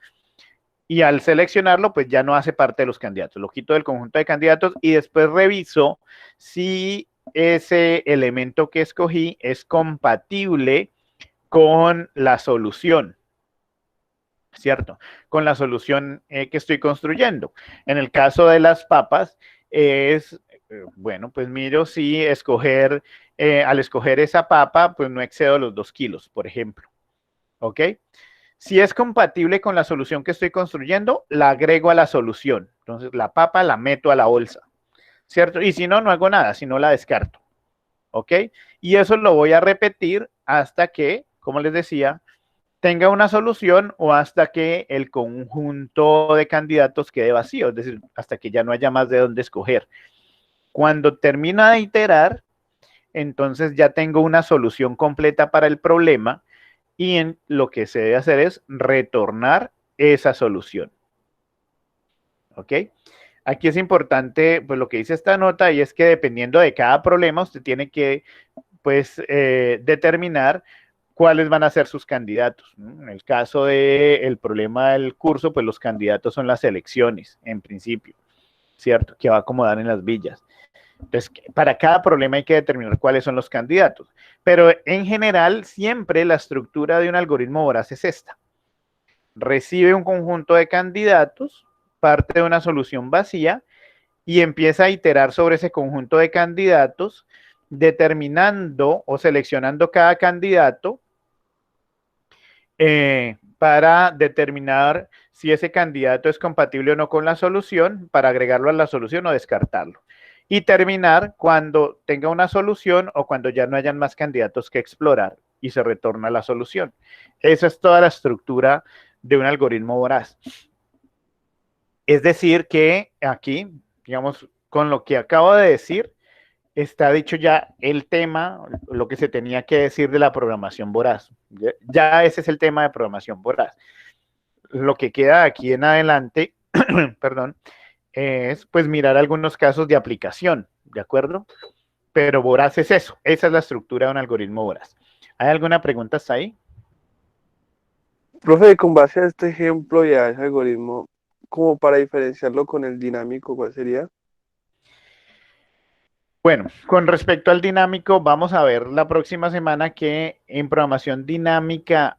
y al seleccionarlo, pues ya no hace parte de los candidatos. Lo quito del conjunto de candidatos y después reviso si ese elemento que escogí es compatible con la solución, ¿cierto? Con la solución que estoy construyendo. En el caso de las papas, bueno, pues miro si al escoger esa papa, pues no excedo los 2 kilos, por ejemplo. ¿Ok? Si es compatible con la solución que estoy construyendo, la agrego a la solución. Entonces, la papa la meto a la bolsa, ¿cierto? Y si no, no hago nada, si no la descarto. ¿Ok? Y eso lo voy a repetir hasta que, como les decía, tenga una solución o hasta que el conjunto de candidatos quede vacío, es decir, hasta que ya no haya más de dónde escoger. Cuando termina de iterar, entonces ya tengo una solución completa para el problema y lo que se debe hacer es retornar esa solución. ¿Ok? Aquí es importante, pues lo que dice esta nota, y es que dependiendo de cada problema, usted tiene que, pues, determinar cuáles van a ser sus candidatos, ¿no? En el caso del problema del curso, pues los candidatos son las elecciones, en principio, ¿cierto? Que va a acomodar en las villas. Entonces, para cada problema hay que determinar cuáles son los candidatos. Pero en general, siempre la estructura de un algoritmo voraz es esta. Recibe un conjunto de candidatos, parte de una solución vacía y empieza a iterar sobre ese conjunto de candidatos, determinando o seleccionando cada candidato para determinar si ese candidato es compatible o no con la solución, para agregarlo a la solución o descartarlo. Y terminar cuando tenga una solución o cuando ya no hayan más candidatos que explorar y se retorna la solución. Esa es toda la estructura de un algoritmo voraz. Es decir que aquí, digamos, con lo que acabo de decir, está dicho ya el tema, lo que se tenía que decir de la programación voraz. Ya ese es el tema de programación voraz. Lo que queda aquí en adelante, perdón, es pues mirar algunos casos de aplicación, ¿de acuerdo? Pero voraz es eso, esa es la estructura de un algoritmo voraz. ¿Hay alguna pregunta hasta ahí? Profe, con base a este ejemplo y a ese algoritmo, como para diferenciarlo con el dinámico, ¿cuál sería? Bueno, con respecto al dinámico, vamos a ver la próxima semana que en programación dinámica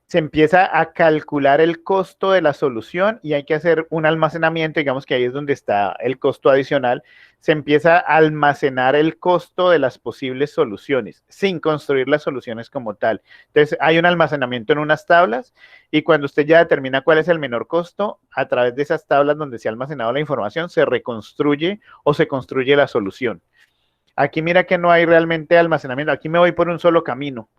se empieza a calcular el costo de la solución y hay que hacer un almacenamiento, digamos que ahí es donde está el costo adicional, se empieza a almacenar el costo de las posibles soluciones sin construir las soluciones como tal. Entonces hay un almacenamiento en unas tablas y cuando usted ya determina cuál es el menor costo, a través de esas tablas donde se ha almacenado la información, se reconstruye o se construye la solución. Aquí mira que no hay realmente almacenamiento, aquí me voy por un solo camino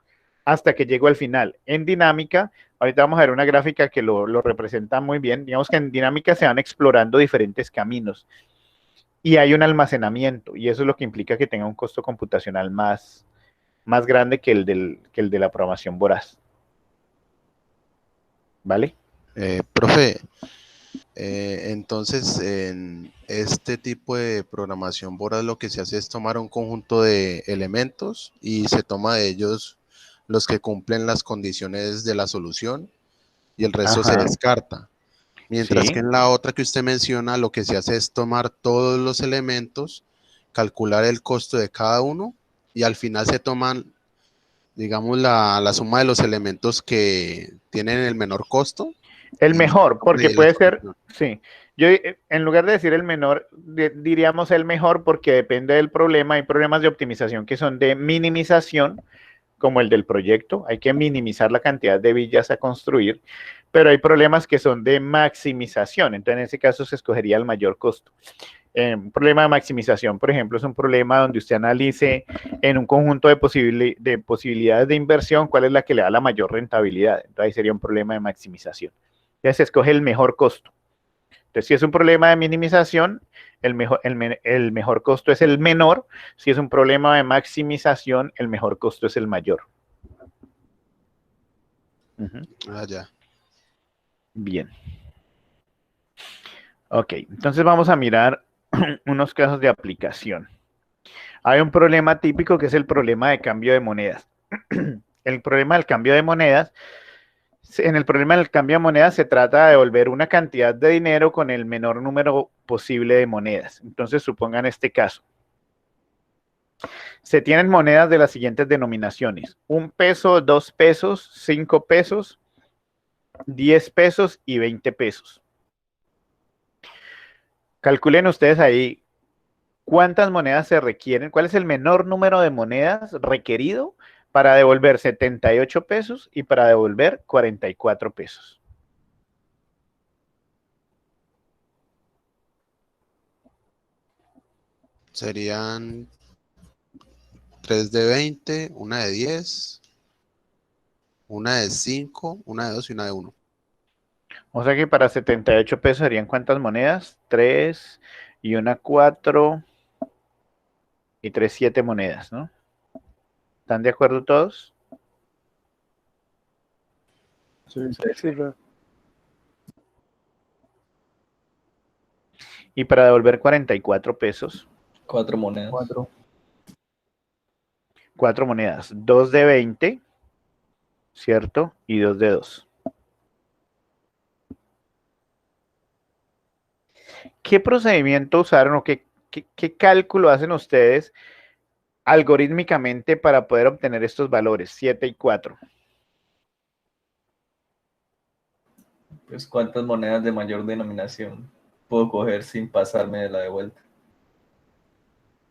hasta que llego al final. En dinámica, ahorita vamos a ver una gráfica que lo representa muy bien. Digamos que en dinámica se van explorando diferentes caminos y hay un almacenamiento y eso es lo que implica que tenga un costo computacional más grande que el de la programación voraz. ¿Vale? Profe, entonces en este tipo de programación voraz lo que se hace es tomar un conjunto de elementos y se toma de ellos los que cumplen las condiciones de la solución y el resto se Ajá. descarta. Mientras Sí. que en la otra que usted menciona, lo que se hace es tomar todos los elementos, calcular el costo de cada uno y al final se toman, digamos, la suma de los elementos que tienen el menor costo. El Y mejor, porque de la puede ser, solución. sí. Yo en lugar de decir el menor, diríamos el mejor porque depende del problema. Hay problemas de optimización que son de minimización, como el del proyecto. Hay que minimizar la cantidad de villas a construir, pero hay problemas que son de maximización. Entonces, en ese caso se escogería el mayor costo. Un problema de maximización, por ejemplo, es un problema donde usted analice en un conjunto de posibilidades de inversión cuál es la que le da la mayor rentabilidad. Entonces, ahí sería un problema de maximización. Entonces, se escoge el mejor costo. Entonces, si es un problema de minimización, el mejor costo es el menor. Si es un problema de maximización, el mejor costo es el mayor. Ya. Bien. Ok, entonces vamos a mirar unos casos de aplicación. Hay un problema típico que es el problema de cambio de monedas. El problema del cambio de monedas, en el problema del cambio de monedas se trata de devolver una cantidad de dinero con el menor número posible de monedas. Entonces supongan este caso. Se tienen monedas de las siguientes denominaciones: 1 peso, 2 pesos, 5 pesos, 10 pesos y 20 pesos. Calculen ustedes ahí cuántas monedas se requieren, cuál es el menor número de monedas requerido para devolver 78 pesos y para devolver 44 pesos. Serían 3 de 20, una de 10, una de 5, una de 2 y una de 1. O sea que para 78 pesos serían ¿cuántas monedas? 3 y una 4 y 3, 7 monedas, ¿no? ¿Están de acuerdo todos? Sí, profe. Y para devolver 44 pesos, 4 monedas. 4 monedas, 2 de 20, ¿cierto? Y 2 de 2. ¿Qué procedimiento usaron o qué cálculo hacen ustedes algorítmicamente para poder obtener estos valores, 7 y 4? Pues, ¿cuántas monedas de mayor denominación puedo coger sin pasarme de la de vuelta?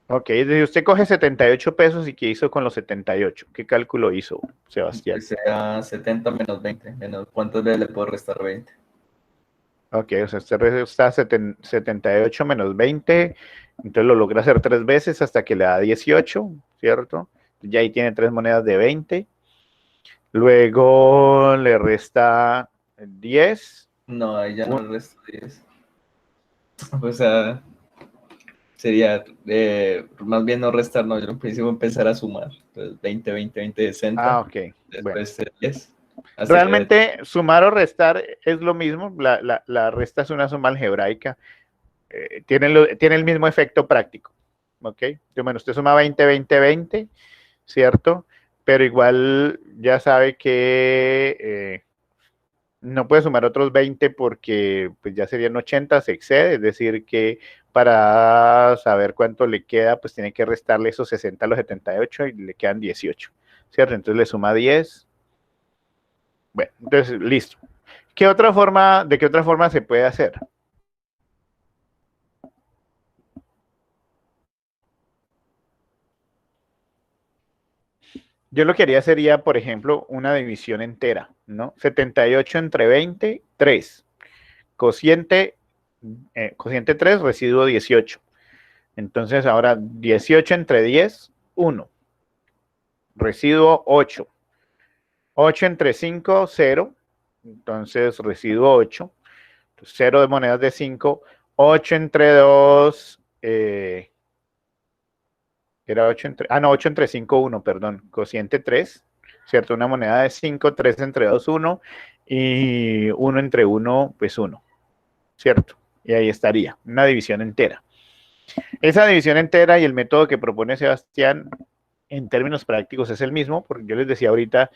Ok, es decir, usted coge 78 pesos y ¿qué hizo con los 78? ¿Qué cálculo hizo, Sebastián? Que sea 70 menos 20. ¿Cuántas veces le puedo restar 20? Ok, o sea, usted resta 78 menos 20, entonces lo logra hacer 3 veces hasta que le da 18, ¿cierto? Ya ahí tiene 3 monedas de 20. Luego le resta 10. No, ahí ya no le resto 10. O sea, sería más bien no restar, no, yo en principio empezar a sumar. Entonces 20, 20, 20, 60. Ah, ok. Bueno. Después 10. Realmente sumar o restar es lo mismo. La resta es una suma algebraica. Tiene el mismo efecto práctico. ¿Ok? Bueno, usted suma 20, 20, 20, ¿cierto? Pero igual ya sabe que no puede sumar otros 20 porque pues ya serían 80, se excede. Es decir, que para saber cuánto le queda, pues tiene que restarle esos 60 a los 78 y le quedan 18, ¿cierto? Entonces le suma 10. Bueno, entonces, listo. ¿De qué otra forma se puede hacer? Yo lo que haría sería, por ejemplo, una división entera, ¿no? 78 entre 20, 3. Cociente 3, residuo 18. Entonces, ahora 18 entre 10, 1. Residuo 8. 8 entre 5, 0. Entonces, residuo 8. 0 de monedas de 5. 8 entre 2, era 8 entre, no, 8 entre 5, 1, perdón, cociente 3, ¿cierto? Una moneda de 5, 3 entre 2, 1, y 1 entre 1, pues 1, ¿cierto? Y ahí estaría, una división entera. Esa división entera y el método que propone Sebastián, en términos prácticos, es el mismo, porque yo les decía ahorita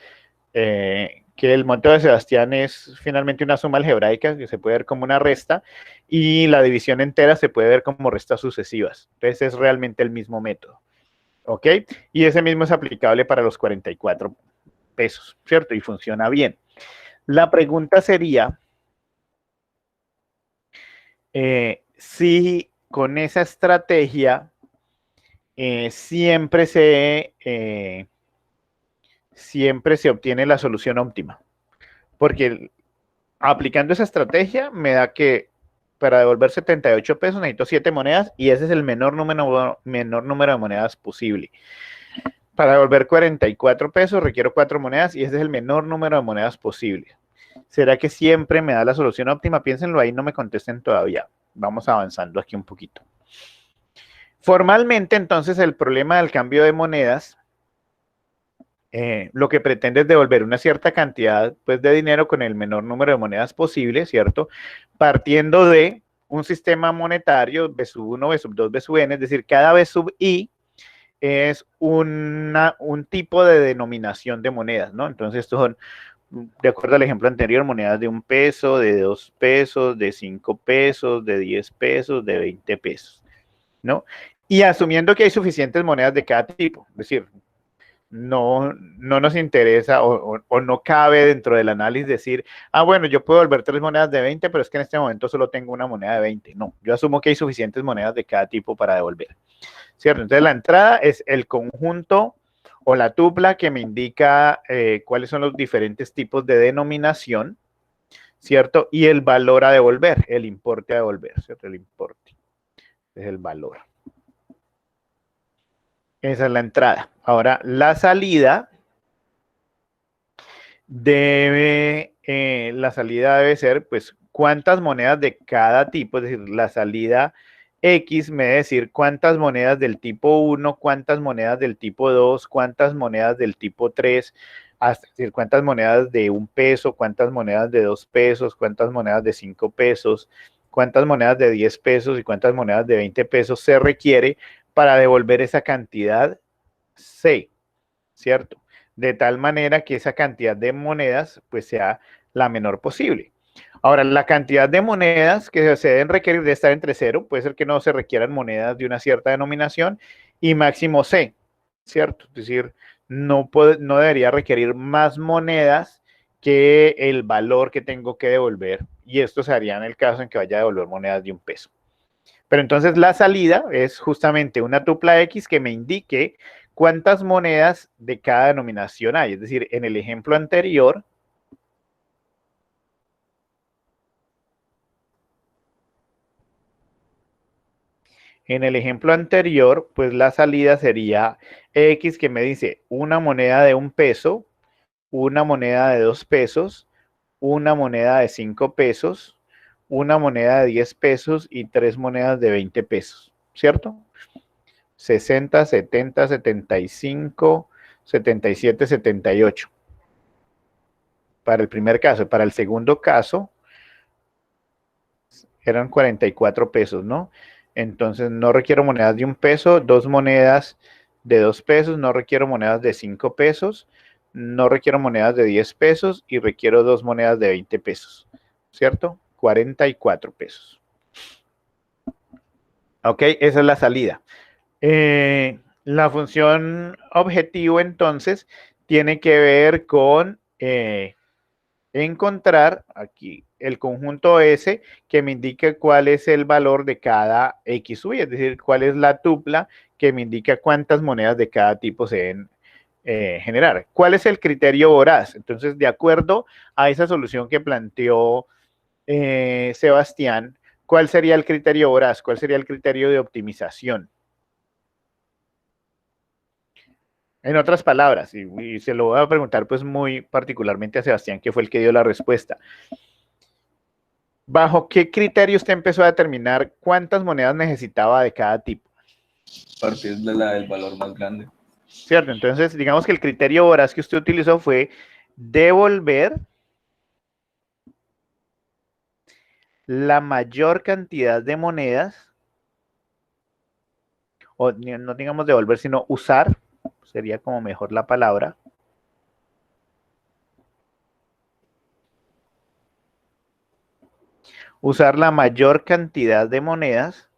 que el método de Sebastián es finalmente una suma algebraica que se puede ver como una resta, y la división entera se puede ver como restas sucesivas. Entonces es realmente el mismo método. ¿Ok? Y ese mismo es aplicable para los 44 pesos, ¿cierto? Y funciona bien. La pregunta sería si con esa estrategia siempre se obtiene la solución óptima. Porque aplicando esa estrategia me da que para devolver 78 pesos necesito 7 monedas y ese es el menor número de monedas posible. Para devolver 44 pesos requiero 4 monedas y ese es el menor número de monedas posible. ¿Será que siempre me da la solución óptima? Piénsenlo ahí, no me contesten todavía. Vamos avanzando aquí un poquito. Formalmente, entonces, el problema del cambio de monedas lo que pretende es devolver una cierta cantidad pues, de dinero con el menor número de monedas posible, ¿cierto? Partiendo de un sistema monetario B sub 1, B sub 2, B sub n, es decir, cada B sub i es un tipo de denominación de monedas, ¿no? Entonces, estos son, de acuerdo al ejemplo anterior, monedas de 1 peso, de 2 pesos, de 5 pesos, de 10 pesos, de 20 pesos, ¿no? Y asumiendo que hay suficientes monedas de cada tipo, es decir, no nos interesa o no cabe dentro del análisis decir, bueno, yo puedo devolver 3 monedas de 20, pero es que en este momento solo tengo una moneda de 20. No, yo asumo que hay suficientes monedas de cada tipo para devolver, ¿cierto? Entonces la entrada es el conjunto o la tupla que me indica cuáles son los diferentes tipos de denominación, ¿cierto? Y el valor a devolver, el importe a devolver, ¿cierto? El importe es el valor. Esa es la entrada. Ahora, la salida debe ser, pues, cuántas monedas de cada tipo, es decir, la salida X me debe decir cuántas monedas del tipo 1, cuántas monedas del tipo 2, cuántas monedas del tipo 3, es decir, cuántas monedas de 1 peso, cuántas monedas de 2 pesos, cuántas monedas de 5 pesos, cuántas monedas de 10 pesos y cuántas monedas de 20 pesos se requiere para devolver esa cantidad C, ¿cierto? De tal manera que esa cantidad de monedas pues sea la menor posible. Ahora, la cantidad de monedas que se deben requerir de estar entre 0, puede ser que no se requieran monedas de una cierta denominación, y máximo C, ¿cierto? Es decir, no debería requerir más monedas que el valor que tengo que devolver, y esto se haría en el caso en que vaya a devolver monedas de 1 peso. Pero entonces la salida es justamente una tupla X que me indique cuántas monedas de cada denominación hay. Es decir, en el ejemplo anterior, pues la salida sería X que me dice una moneda de 1 peso, una moneda de 2 pesos, una moneda de 5 pesos, una moneda de 10 pesos y 3 monedas de 20 pesos, ¿cierto? 60, 70, 75, 77, 78. Para el primer caso. Para el segundo caso, eran 44 pesos, ¿no? Entonces no requiero monedas de 1 peso, 2 monedas de 2 pesos, no requiero monedas de 5 pesos, no requiero monedas de 10 pesos y requiero 2 monedas de 20 pesos, ¿cierto? 44 pesos. Ok, esa es la salida. La función objetivo entonces tiene que ver con encontrar aquí el conjunto S que me indique cuál es el valor de cada X sub, es decir, cuál es la tupla que me indica cuántas monedas de cada tipo se deben generar. ¿Cuál es el criterio voraz? Entonces, de acuerdo a esa solución que planteó Sebastián, ¿cuál sería el criterio voraz? ¿Cuál sería el criterio de optimización? En otras palabras, y se lo voy a preguntar pues muy particularmente a Sebastián, que fue el que dio la respuesta. ¿Bajo qué criterio usted empezó a determinar cuántas monedas necesitaba de cada tipo? A partir del valor más grande. Cierto, entonces digamos que el criterio voraz que usted utilizó fue devolver la mayor cantidad de monedas, o no digamos devolver, sino usar, sería como mejor la palabra. Usar la mayor cantidad de monedas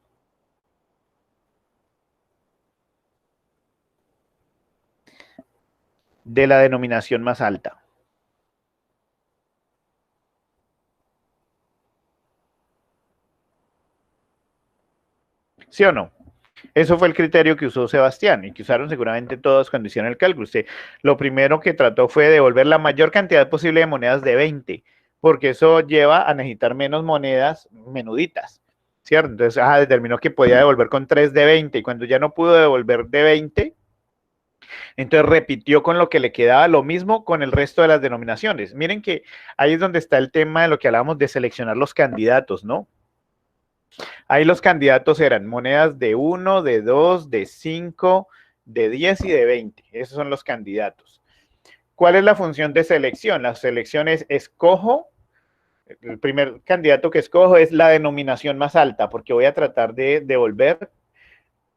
de la denominación más alta. ¿Sí o no? Eso fue el criterio que usó Sebastián y que usaron seguramente todos cuando hicieron el cálculo. Usted lo primero que trató fue devolver la mayor cantidad posible de monedas de 20, porque eso lleva a necesitar menos monedas menuditas, ¿cierto? Entonces, determinó que podía devolver con 3 de 20 y cuando ya no pudo devolver de 20, entonces repitió con lo que le quedaba lo mismo con el resto de las denominaciones. Miren que ahí es donde está el tema de lo que hablábamos de seleccionar los candidatos, ¿no? Ahí los candidatos eran monedas de 1, de 2, de 5, de 10 y de 20. Esos son los candidatos. ¿Cuál es la función de selección? La selección es escojo. El primer candidato que escojo es la denominación más alta, porque voy a tratar de devolver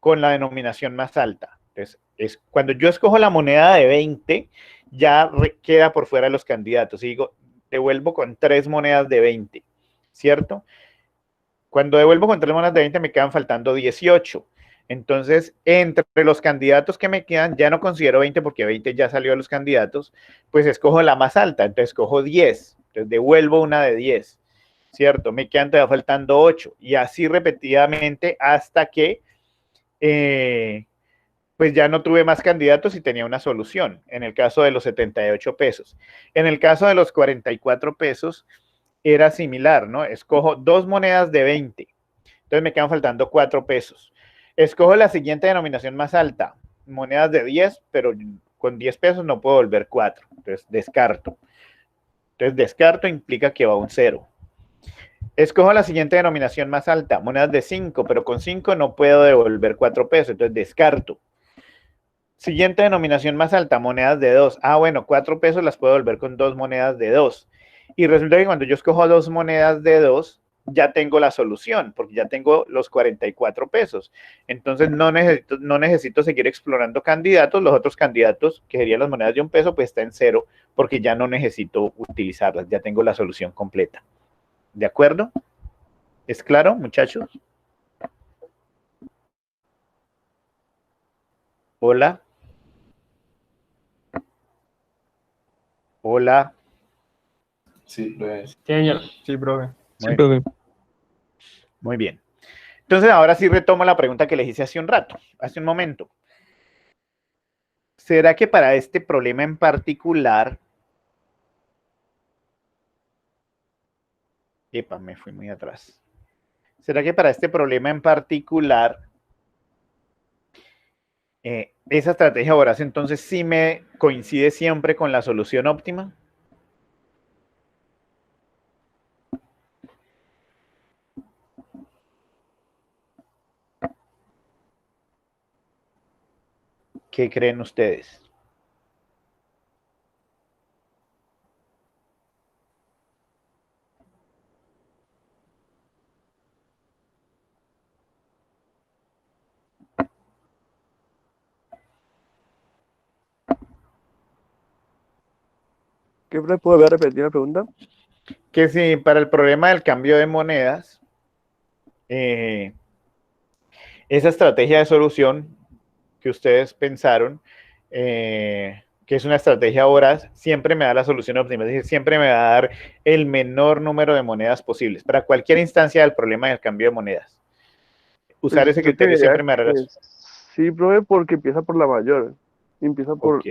con la denominación más alta. Entonces, cuando yo escojo la moneda de 20, ya queda por fuera de los candidatos. Y digo, devuelvo con 3 monedas de 20, ¿cierto? Cuando devuelvo con 3 monedas de 20 me quedan faltando 18. Entonces, entre los candidatos que me quedan, ya no considero 20 porque 20 ya salió de los candidatos, pues escojo la más alta, entonces escojo 10. Entonces devuelvo una de 10, ¿cierto? Me quedan todavía faltando 8. Y así repetidamente hasta que pues ya no tuve más candidatos y tenía una solución. En el caso de los 78 pesos. En el caso de los 44 pesos, era similar, ¿no? Escojo 2 monedas de 20. Entonces me quedan faltando 4 pesos. Escojo la siguiente denominación más alta, monedas de 10, pero con 10 pesos no puedo volver 4. Entonces descarto. Entonces descarto implica que va un 0. Escojo la siguiente denominación más alta, monedas de 5, pero con 5 no puedo devolver 4 pesos, entonces descarto. Siguiente denominación más alta, monedas de 2. Bueno, 4 pesos las puedo devolver con 2 monedas de 2. Y resulta que cuando yo escojo 2 monedas de 2, ya tengo la solución, porque ya tengo los 44 pesos. Entonces no necesito seguir explorando candidatos. Los otros candidatos, que serían las monedas de 1 peso, pues está en 0, porque ya no necesito utilizarlas, ya tengo la solución completa. ¿De acuerdo? ¿Es claro, muchachos? Hola. Hola. Sí, pues. Sí, señor. Sí, profe. Sí, profe. Muy bien. Entonces, ahora sí retomo la pregunta que les hice hace un rato, hace un momento. ¿Será que para este problema en particular... Epa, me fui muy atrás. ¿Será que para este problema en particular, esa estrategia voraz entonces sí me coincide siempre con la solución óptima? ¿Qué creen ustedes? ¿Qué puede repetir la pregunta? Que si para el problema del cambio de monedas, esa estrategia de solución que ustedes pensaron, que es una estrategia voraz, siempre me da la solución óptima, es decir, siempre me va a dar el menor número de monedas posibles para cualquier instancia del problema del cambio de monedas. Usar Pues ese yo criterio creería siempre me hará que sí, profe, porque empieza por la mayor. Empieza por... Ok.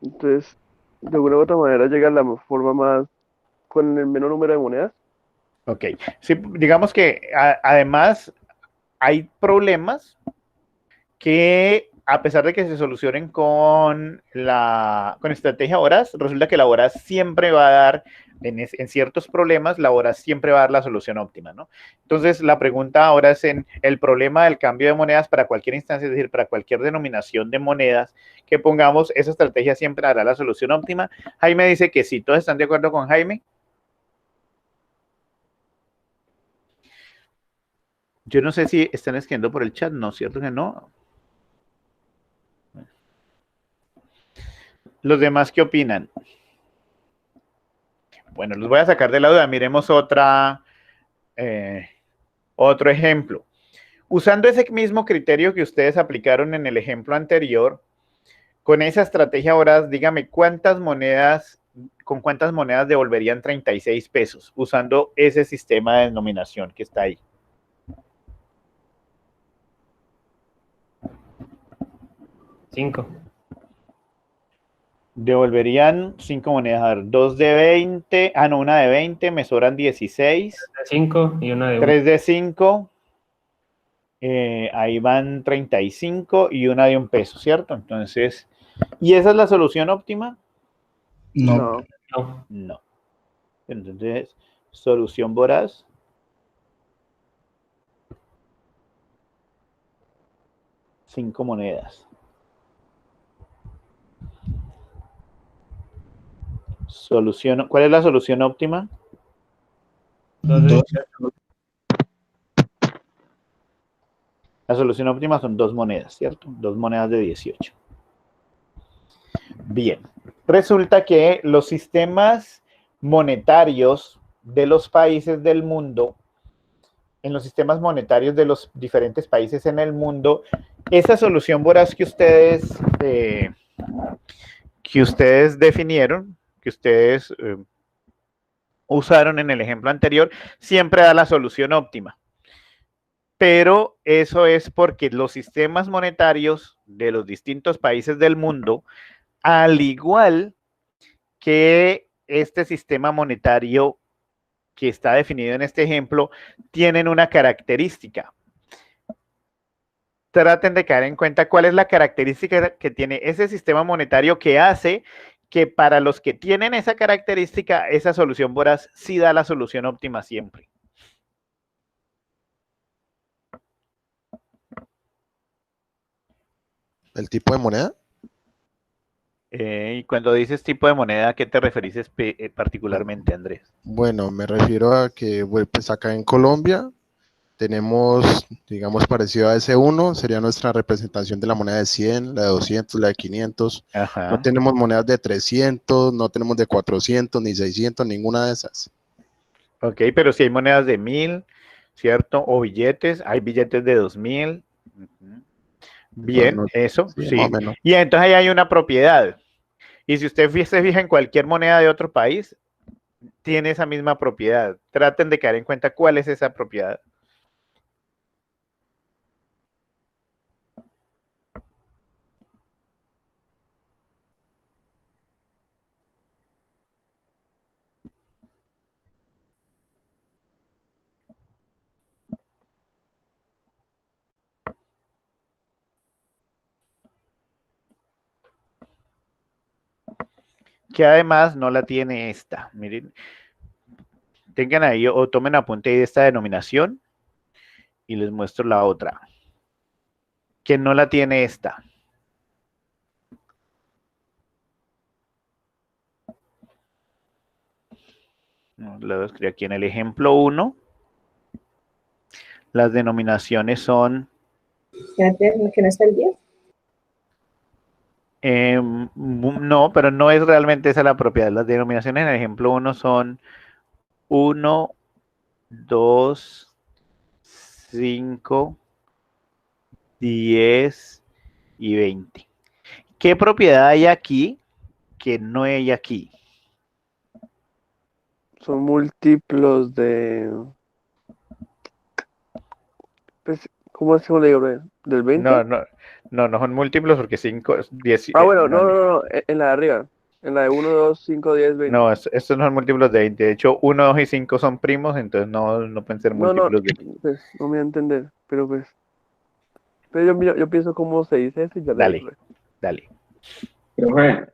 Entonces, de alguna u otra manera llega a la forma más... con el menor número de monedas. Ok. Sí, digamos que además hay problemas que a pesar de que se solucionen con estrategia voraz, resulta que la voraz siempre va a dar, en ciertos problemas, la voraz siempre va a dar la solución óptima, ¿no? Entonces, la pregunta ahora es en el problema del cambio de monedas para cualquier instancia, es decir, para cualquier denominación de monedas que pongamos, esa estrategia siempre dará la solución óptima. Jaime dice que sí, ¿todos están de acuerdo con Jaime? Yo no sé si están escribiendo por el chat, ¿no? ¿Cierto que no? ¿Los demás qué opinan? Bueno, los voy a sacar de la duda. Miremos otro ejemplo. Usando ese mismo criterio que ustedes aplicaron en el ejemplo anterior, con esa estrategia ahora, dígame con cuántas monedas devolverían 36 pesos usando ese sistema de denominación que está ahí. Cinco. Devolverían 5 monedas. A ver, 2 de 20. Ah, no, una de 20. Me sobran 16. 5 y una de 1. 3 de 5. Ahí van 35 y una de 1 peso, ¿cierto? Entonces, ¿y esa es la solución óptima? No. No. No. Entonces, solución voraz. Cinco monedas. Solución, ¿cuál es la solución óptima? 2. La solución óptima son 2 monedas, ¿cierto? 2 monedas de 18. Bien. Resulta que los sistemas monetarios de los países del mundo, en los sistemas monetarios de los diferentes países en el mundo, esa solución voraz que ustedes definieron, que ustedes usaron en el ejemplo anterior, siempre da la solución óptima. Pero eso es porque los sistemas monetarios de los distintos países del mundo, al igual que este sistema monetario que está definido en este ejemplo, tienen una característica. Traten de caer en cuenta cuál es la característica que tiene ese sistema monetario que hace que para los que tienen esa característica, esa solución voraz sí da la solución óptima siempre. ¿El tipo de moneda? Y cuando dices tipo de moneda, ¿a qué te referís particularmente, Andrés? Bueno, me refiero a que pues acá en Colombia tenemos, digamos, parecido a ese uno, sería nuestra representación de la moneda de 100, la de 200, la de 500. No Ajá. tenemos monedas de 300, no tenemos de 400, ni 600, ninguna de esas. Ok, pero si hay monedas de 1000, ¿cierto? O billetes, hay billetes de 2000. Ujú. Bien, No, eso, sí, más o sí. menos. Y entonces ahí hay una propiedad. Y si usted se fija en cualquier moneda de otro país, tiene esa misma propiedad. Traten de caer en cuenta cuál es esa propiedad. Que además no la tiene esta. Miren, tengan ahí o tomen apunte de esta denominación y les muestro la otra. Que no la tiene esta. Lo escribí aquí en el ejemplo 1. Las denominaciones son... ¿Que no está el 10? No, pero no es realmente esa la propiedad. Las denominaciones en el ejemplo 1 son 1, 2, 5, 10 y 20. ¿Qué propiedad hay aquí que no hay aquí? Son múltiplos de... Pues, ¿cómo es que le digo? ¿Del 20? No son múltiplos porque 5, 10... Ah, bueno, no, en la de arriba. En la de 1, 2, 5, 10, 20. No, estos no son múltiplos de 20. De hecho, 1, 2 y 5 son primos, entonces no pueden ser No, múltiplos de 20. pues, no me voy a entender, pero pues... Pero yo pienso cómo se dice eso y ya le Dale, digo. dale. Profe,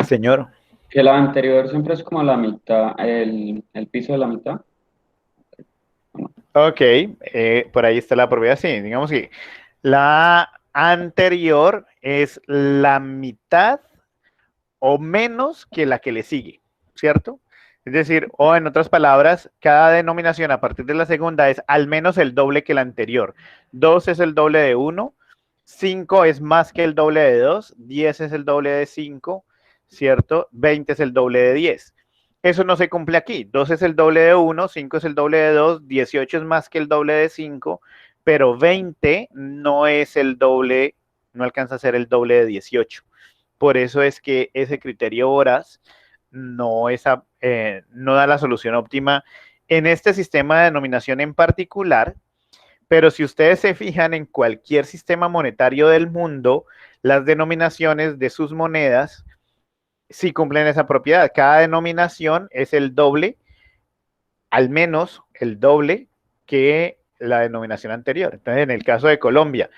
Señor. que la anterior siempre es como la mitad, el piso de la mitad. Ok, por ahí está la propiedad. Sí, digamos que la anterior es la mitad o menos que la que le sigue, ¿cierto? Es decir, o en otras palabras, cada denominación a partir de la segunda es al menos el doble que la anterior. 2 es el doble de 1, 5 es más que el doble de 2, 10 es el doble de 5, ¿cierto? 20 es el doble de 10. Eso no se cumple aquí. 2 es el doble de 1, 5 es el doble de 2, 18 es más que el doble de 5, pero 20 no es el doble, no alcanza a ser el doble de 18. Por eso es que ese criterio horas no da la solución óptima en este sistema de denominación en particular, pero si ustedes se fijan en cualquier sistema monetario del mundo, las denominaciones de sus monedas sí cumplen esa propiedad. Cada denominación es el doble, al menos el doble que la denominación anterior. Entonces, en el caso de Colombia,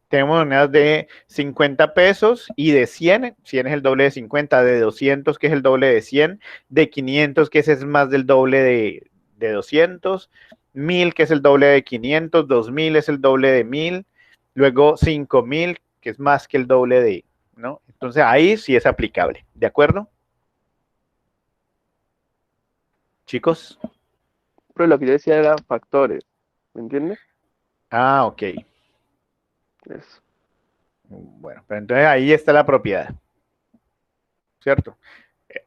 tenemos monedas de 50 pesos y de 100, 100 es el doble de 50, de 200 que es el doble de 100, de 500 que ese es más del doble de 200, 1000 que es el doble de 500, 2000 es el doble de 1000, luego 5000 que es más que el doble de, ¿no? Entonces ahí sí es aplicable, ¿de acuerdo? Chicos. Pero lo que yo decía era factores, ¿me entiendes? Ah, ok. Eso. Bueno, pero entonces ahí está la propiedad, ¿cierto?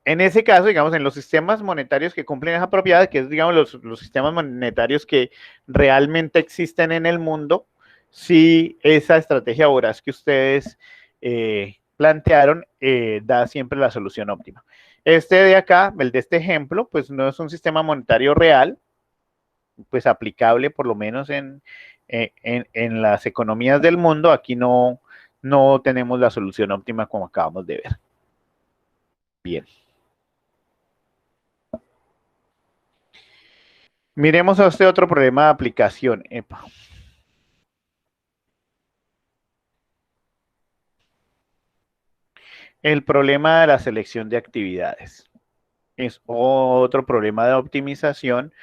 En ese caso, digamos, en los sistemas monetarios que cumplen esa propiedad, que es, digamos, los sistemas monetarios que realmente existen en el mundo, sí, esa estrategia voraz que ustedes plantearon da siempre la solución óptima. Este de acá, el de este ejemplo, pues no es un sistema monetario real, pues aplicable por lo menos en las economías del mundo. Aquí no tenemos la solución óptima como acabamos de ver. Bien. Miremos a este otro problema de aplicación. Epa. El problema de la selección de actividades. Es otro problema de optimización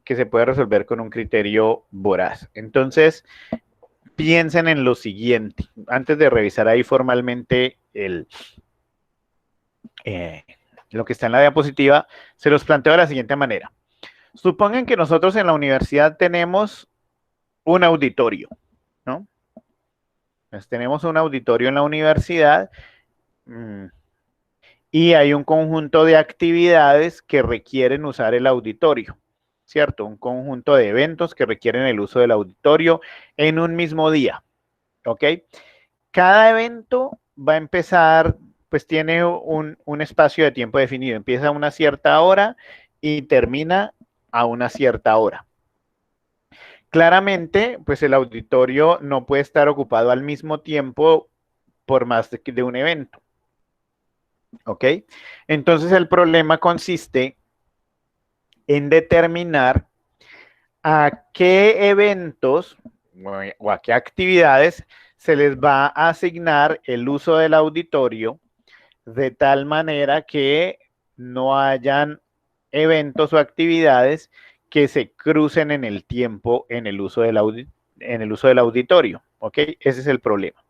que se puede resolver con un criterio voraz. Entonces, piensen en lo siguiente. Antes de revisar ahí formalmente lo que está en la diapositiva, se los planteo de la siguiente manera. Supongan que nosotros en la universidad tenemos un auditorio, ¿no? Entonces, tenemos un auditorio en la universidad y hay un conjunto de actividades que requieren usar el auditorio, ¿cierto? Un conjunto de eventos que requieren el uso del auditorio en un mismo día, ¿ok? Cada evento va a empezar, pues tiene un espacio de tiempo definido. Empieza a una cierta hora y termina a una cierta hora. Claramente, pues el auditorio no puede estar ocupado al mismo tiempo por más de un evento. ¿Ok? Entonces el problema consiste en determinar a qué eventos o a qué actividades se les va a asignar el uso del auditorio de tal manera que no hayan eventos o actividades que se crucen en el tiempo en el uso del auditorio. ¿Ok? Ese es el problema.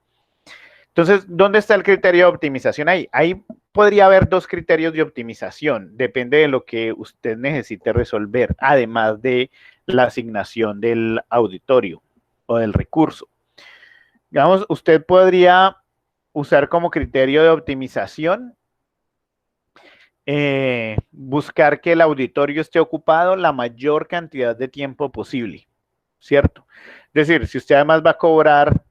Entonces, ¿dónde está el criterio de optimización ahí? Ahí podría haber dos criterios de optimización. Depende de lo que usted necesite resolver, además de la asignación del auditorio o del recurso. Digamos, usted podría usar como criterio de optimización buscar que el auditorio esté ocupado la mayor cantidad de tiempo posible, ¿cierto? Es decir, si usted además va a cobrar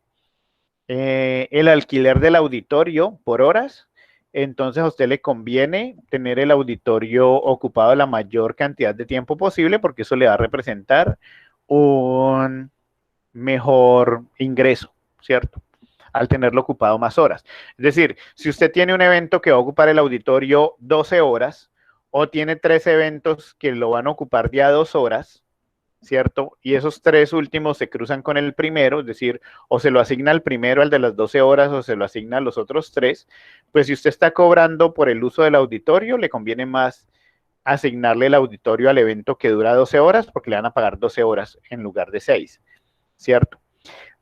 el alquiler del auditorio por horas, entonces a usted le conviene tener el auditorio ocupado la mayor cantidad de tiempo posible porque eso le va a representar un mejor ingreso, ¿cierto? Al tenerlo ocupado más horas. Es decir, si usted tiene un evento que va a ocupar el auditorio 12 horas o tiene 3 eventos que lo van a ocupar ya 2 horas, ¿cierto? Y esos 3 últimos se cruzan con el primero, es decir, o se lo asigna al primero, al de las 12 horas, o se lo asigna a los otros 3, pues si usted está cobrando por el uso del auditorio, le conviene más asignarle el auditorio al evento que dura 12 horas porque le van a pagar 12 horas en lugar de 6, ¿cierto?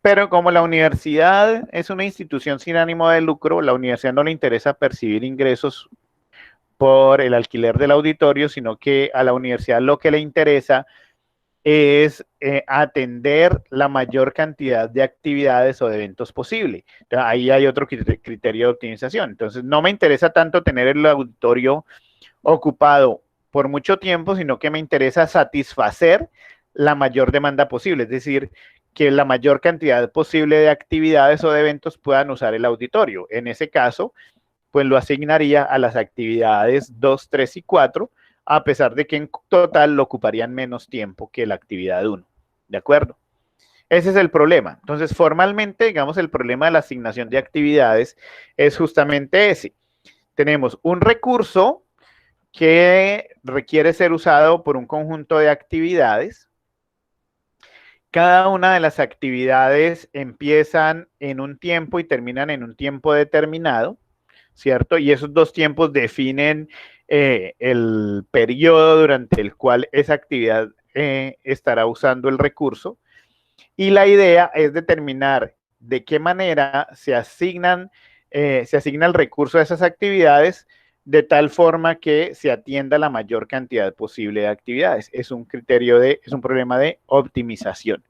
Pero como la universidad es una institución sin ánimo de lucro, la universidad no le interesa percibir ingresos por el alquiler del auditorio, sino que a la universidad lo que le interesa es atender la mayor cantidad de actividades o de eventos posible. Entonces, ahí hay otro criterio de optimización. Entonces, no me interesa tanto tener el auditorio ocupado por mucho tiempo, sino que me interesa satisfacer la mayor demanda posible, es decir, que la mayor cantidad posible de actividades o de eventos puedan usar el auditorio. En ese caso, pues lo asignaría a las actividades 2, 3 y 4, a pesar de que en total lo ocuparían menos tiempo que la actividad 1. ¿De acuerdo? Ese es el problema. Entonces, formalmente, digamos, el problema de la asignación de actividades es justamente ese. Tenemos un recurso que requiere ser usado por un conjunto de actividades. Cada una de las actividades empiezan en un tiempo y terminan en un tiempo determinado, ¿cierto? Y esos dos tiempos definen el periodo durante el cual esa actividad estará usando el recurso. Y la idea es determinar de qué manera se asigna el recurso a esas actividades de tal forma que se atienda la mayor cantidad posible de actividades. Es un problema de optimización.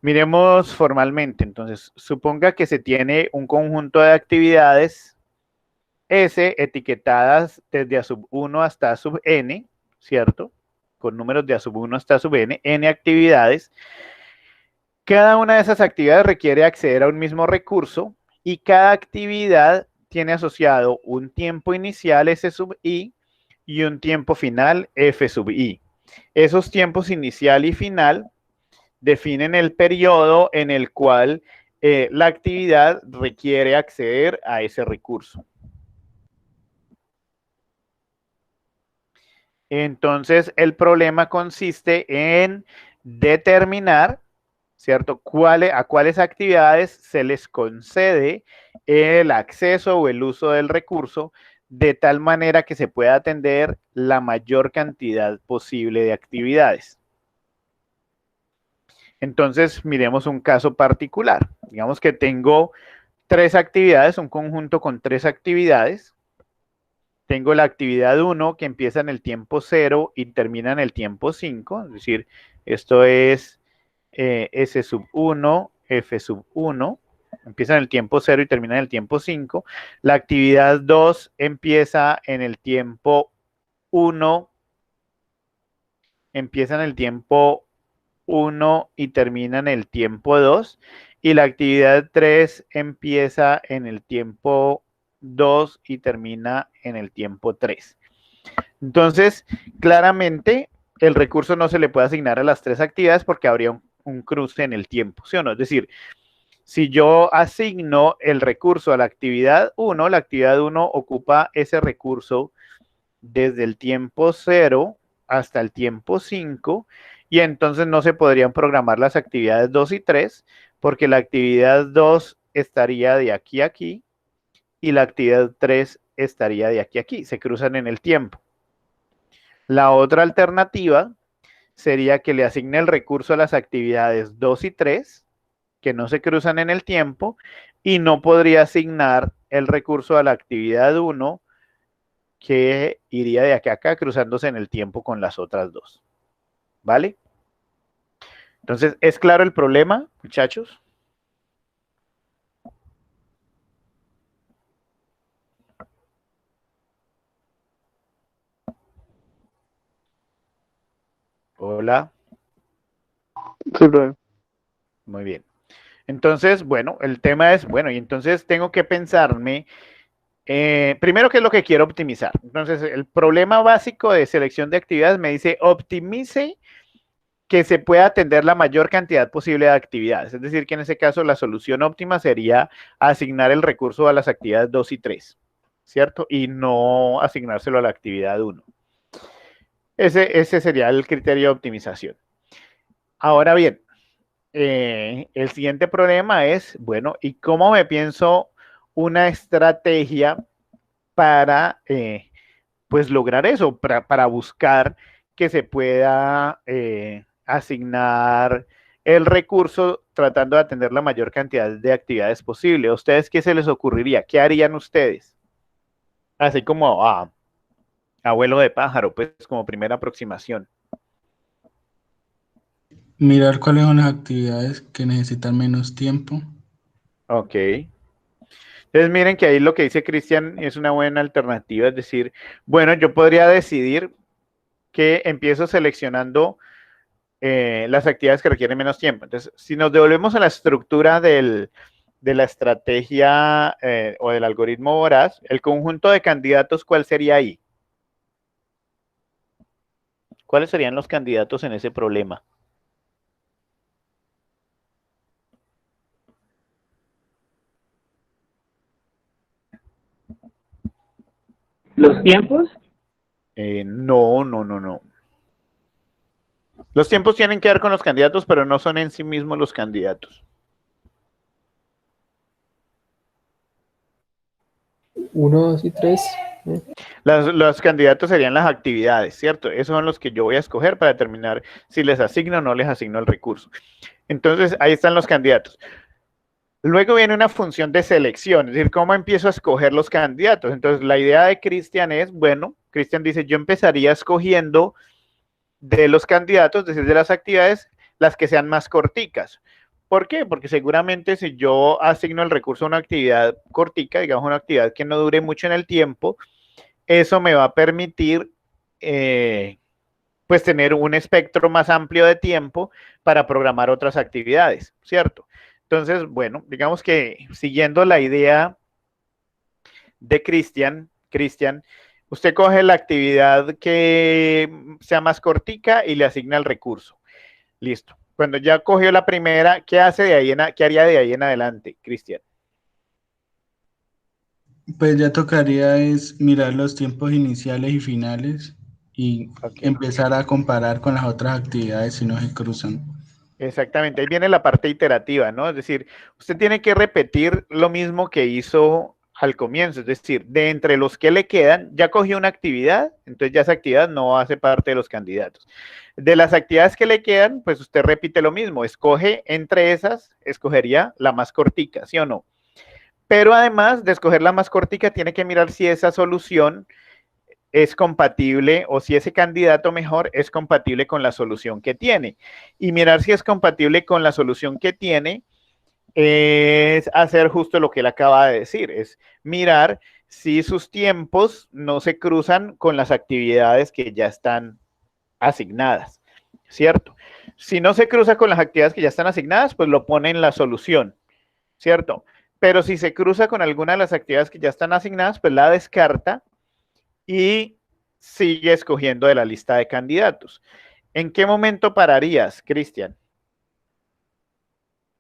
Miremos formalmente. Entonces, suponga que se tiene un conjunto de actividades S etiquetadas desde a sub 1 hasta a sub n, ¿cierto? Con números de a sub 1 hasta a sub n actividades. Cada una de esas actividades requiere acceder a un mismo recurso y cada actividad tiene asociado un tiempo inicial S sub i y un tiempo final F sub i. Esos tiempos inicial y final definen el periodo en el cual la actividad requiere acceder a ese recurso. Entonces, el problema consiste en determinar, ¿cierto?, a cuáles actividades se les concede el acceso o el uso del recurso de tal manera que se pueda atender la mayor cantidad posible de actividades. Entonces, miremos un caso particular. Digamos que tengo 3 actividades, un conjunto con 3 actividades. tengo la actividad 1 que empieza en el tiempo 0 y termina en el tiempo 5, es decir, esto es S sub 1, F sub 1, empieza en el tiempo 0 y termina en el tiempo 5. La actividad 2 empieza en el tiempo 1, empieza en el tiempo 1 y termina en el tiempo 2. Y la actividad 3 empieza en el tiempo 2 y termina en el tiempo 3. Entonces, claramente, el recurso no se le puede asignar a las 3 actividades porque habría un cruce en el tiempo, ¿sí o no? Es decir, si yo asigno el recurso a la actividad 1, la actividad 1 ocupa ese recurso desde el tiempo 0 hasta el tiempo 5, y entonces no se podrían programar las actividades 2 y 3, porque la actividad 2 estaría de aquí a aquí, y la actividad 3 estaría de aquí a aquí, se cruzan en el tiempo. La otra alternativa sería que le asigne el recurso a las actividades 2 y 3, que no se cruzan en el tiempo, y no podría asignar el recurso a la actividad 1, que iría de aquí a acá cruzándose en el tiempo con las otras dos. ¿Vale? Entonces, ¿es claro el problema, muchachos? Hola. Sí, profe. Muy bien. Entonces, bueno, el tema es, bueno, y entonces tengo que pensarme, primero, ¿qué es lo que quiero optimizar? Entonces, el problema básico de selección de actividades me dice, optimice que se pueda atender la mayor cantidad posible de actividades. Es decir, que en ese caso la solución óptima sería asignar el recurso a las actividades 2 y 3, ¿cierto? Y no asignárselo a la actividad 1. Ese sería el criterio de optimización. Ahora bien, el siguiente problema es, bueno, ¿y cómo me pienso una estrategia para, pues, lograr eso, para buscar que se pueda asignar el recurso tratando de atender la mayor cantidad de actividades posible? ¿A ustedes qué se les ocurriría? ¿Qué harían ustedes? Así como abuelo de pájaro, pues, como primera aproximación. Mirar cuáles son las actividades que necesitan menos tiempo. Ok. Entonces miren que ahí lo que dice Cristian es una buena alternativa, es decir, bueno, yo podría decidir que empiezo seleccionando las actividades que requieren menos tiempo. Entonces, si nos devolvemos a la estructura de la estrategia o del algoritmo voraz, el conjunto de candidatos, ¿cuál sería ahí? ¿Cuáles serían los candidatos en ese problema? ¿Los tiempos? No. Los tiempos tienen que ver con los candidatos, pero no son en sí mismos los candidatos. 1, 2 y 3. Los candidatos serían las actividades, ¿cierto? Esos son los que yo voy a escoger para determinar si les asigno o no les asigno el recurso. Entonces, ahí están los candidatos. Luego viene una función de selección, es decir, ¿cómo empiezo a escoger los candidatos? Entonces, la idea de Cristian es, bueno, Cristian dice, yo empezaría escogiendo de los candidatos, es decir, de las actividades, las que sean más corticas. ¿Por qué? Porque seguramente si yo asigno el recurso a una actividad cortica, digamos una actividad que no dure mucho en el tiempo, eso me va a permitir pues tener un espectro más amplio de tiempo para programar otras actividades, ¿cierto? Entonces, bueno, digamos que siguiendo la idea de Cristian, usted coge la actividad que sea más cortica y le asigna el recurso. Listo. Cuando ya cogió la primera, ¿qué haría de ahí en adelante, Cristian? Pues ya tocaría es mirar los tiempos iniciales y finales y empezar a comparar con las otras actividades si no se cruzan. Exactamente, ahí viene la parte iterativa, ¿no? Es decir, usted tiene que repetir lo mismo que hizo al comienzo, es decir, de entre los que le quedan, ya cogió una actividad, entonces ya esa actividad no hace parte de los candidatos. De las actividades que le quedan, pues usted repite lo mismo, escoge entre esas, escogería la más cortica, ¿sí o no? Pero además de escoger la más cortica, tiene que mirar si esa solución es compatible o si ese candidato mejor es compatible con la solución que tiene. Y mirar si es compatible con la solución que tiene es hacer justo lo que él acaba de decir, es mirar si sus tiempos no se cruzan con las actividades que ya están asignadas, ¿cierto? Si no se cruza con las actividades que ya están asignadas, pues lo pone en la solución, ¿cierto? Pero si se cruza con alguna de las actividades que ya están asignadas, pues la descarta y sigue escogiendo de la lista de candidatos. ¿En qué momento pararías, Cristian?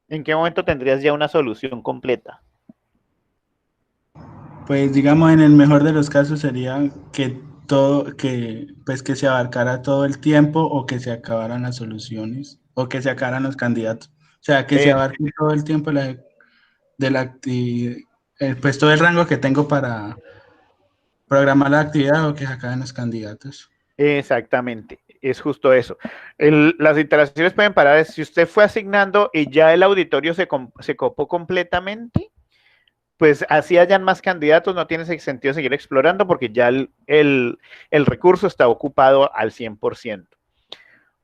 ¿En qué momento tendrías ya una solución completa? Pues digamos, en el mejor de los casos sería que pues que se abarcara todo el tiempo o que se acabaran las soluciones o que se acabaran los candidatos. O sea, que se abarque todo el tiempo de la actividad, pues todo el rango que tengo para programar la actividad o que se acaben los candidatos. Exactamente, es justo eso. Las iteraciones pueden parar si usted fue asignando y ya el auditorio se copó completamente, pues así hayan más candidatos, no tiene sentido seguir explorando porque ya el recurso está ocupado al 100%.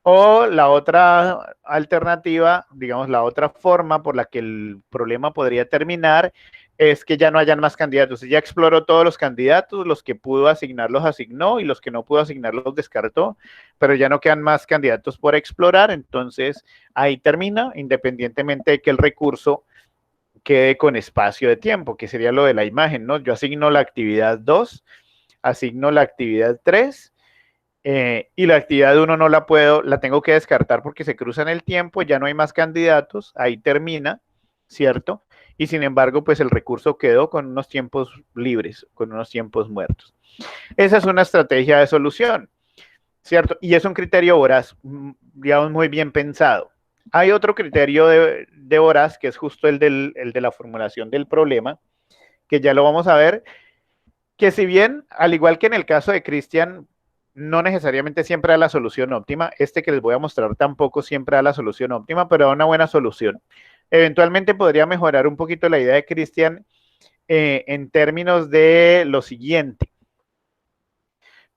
O la otra alternativa, digamos, la otra forma por la que el problema podría terminar es que ya no hayan más candidatos. Ya exploró todos los candidatos, los que pudo asignar los asignó y los que no pudo asignar los descartó, pero ya no quedan más candidatos por explorar, entonces ahí termina, independientemente de que el recurso quede con espacio de tiempo, que sería lo de la imagen, ¿no? Yo asigno la actividad 2, asigno la actividad 3, y la actividad 1 no la tengo que descartar porque se cruza en el tiempo, ya no hay más candidatos, ahí termina, ¿cierto? Y sin embargo, pues el recurso quedó con unos tiempos libres, con unos tiempos muertos. Esa es una estrategia de solución, ¿cierto? Y es un criterio voraz, digamos, muy bien pensado. Hay otro criterio de voraz, que es justo el de la formulación del problema, que ya lo vamos a ver, que si bien, al igual que en el caso de Cristian, no necesariamente siempre da la solución óptima, este que les voy a mostrar tampoco siempre da la solución óptima, pero da una buena solución. Eventualmente podría mejorar un poquito la idea de Cristian en términos de lo siguiente.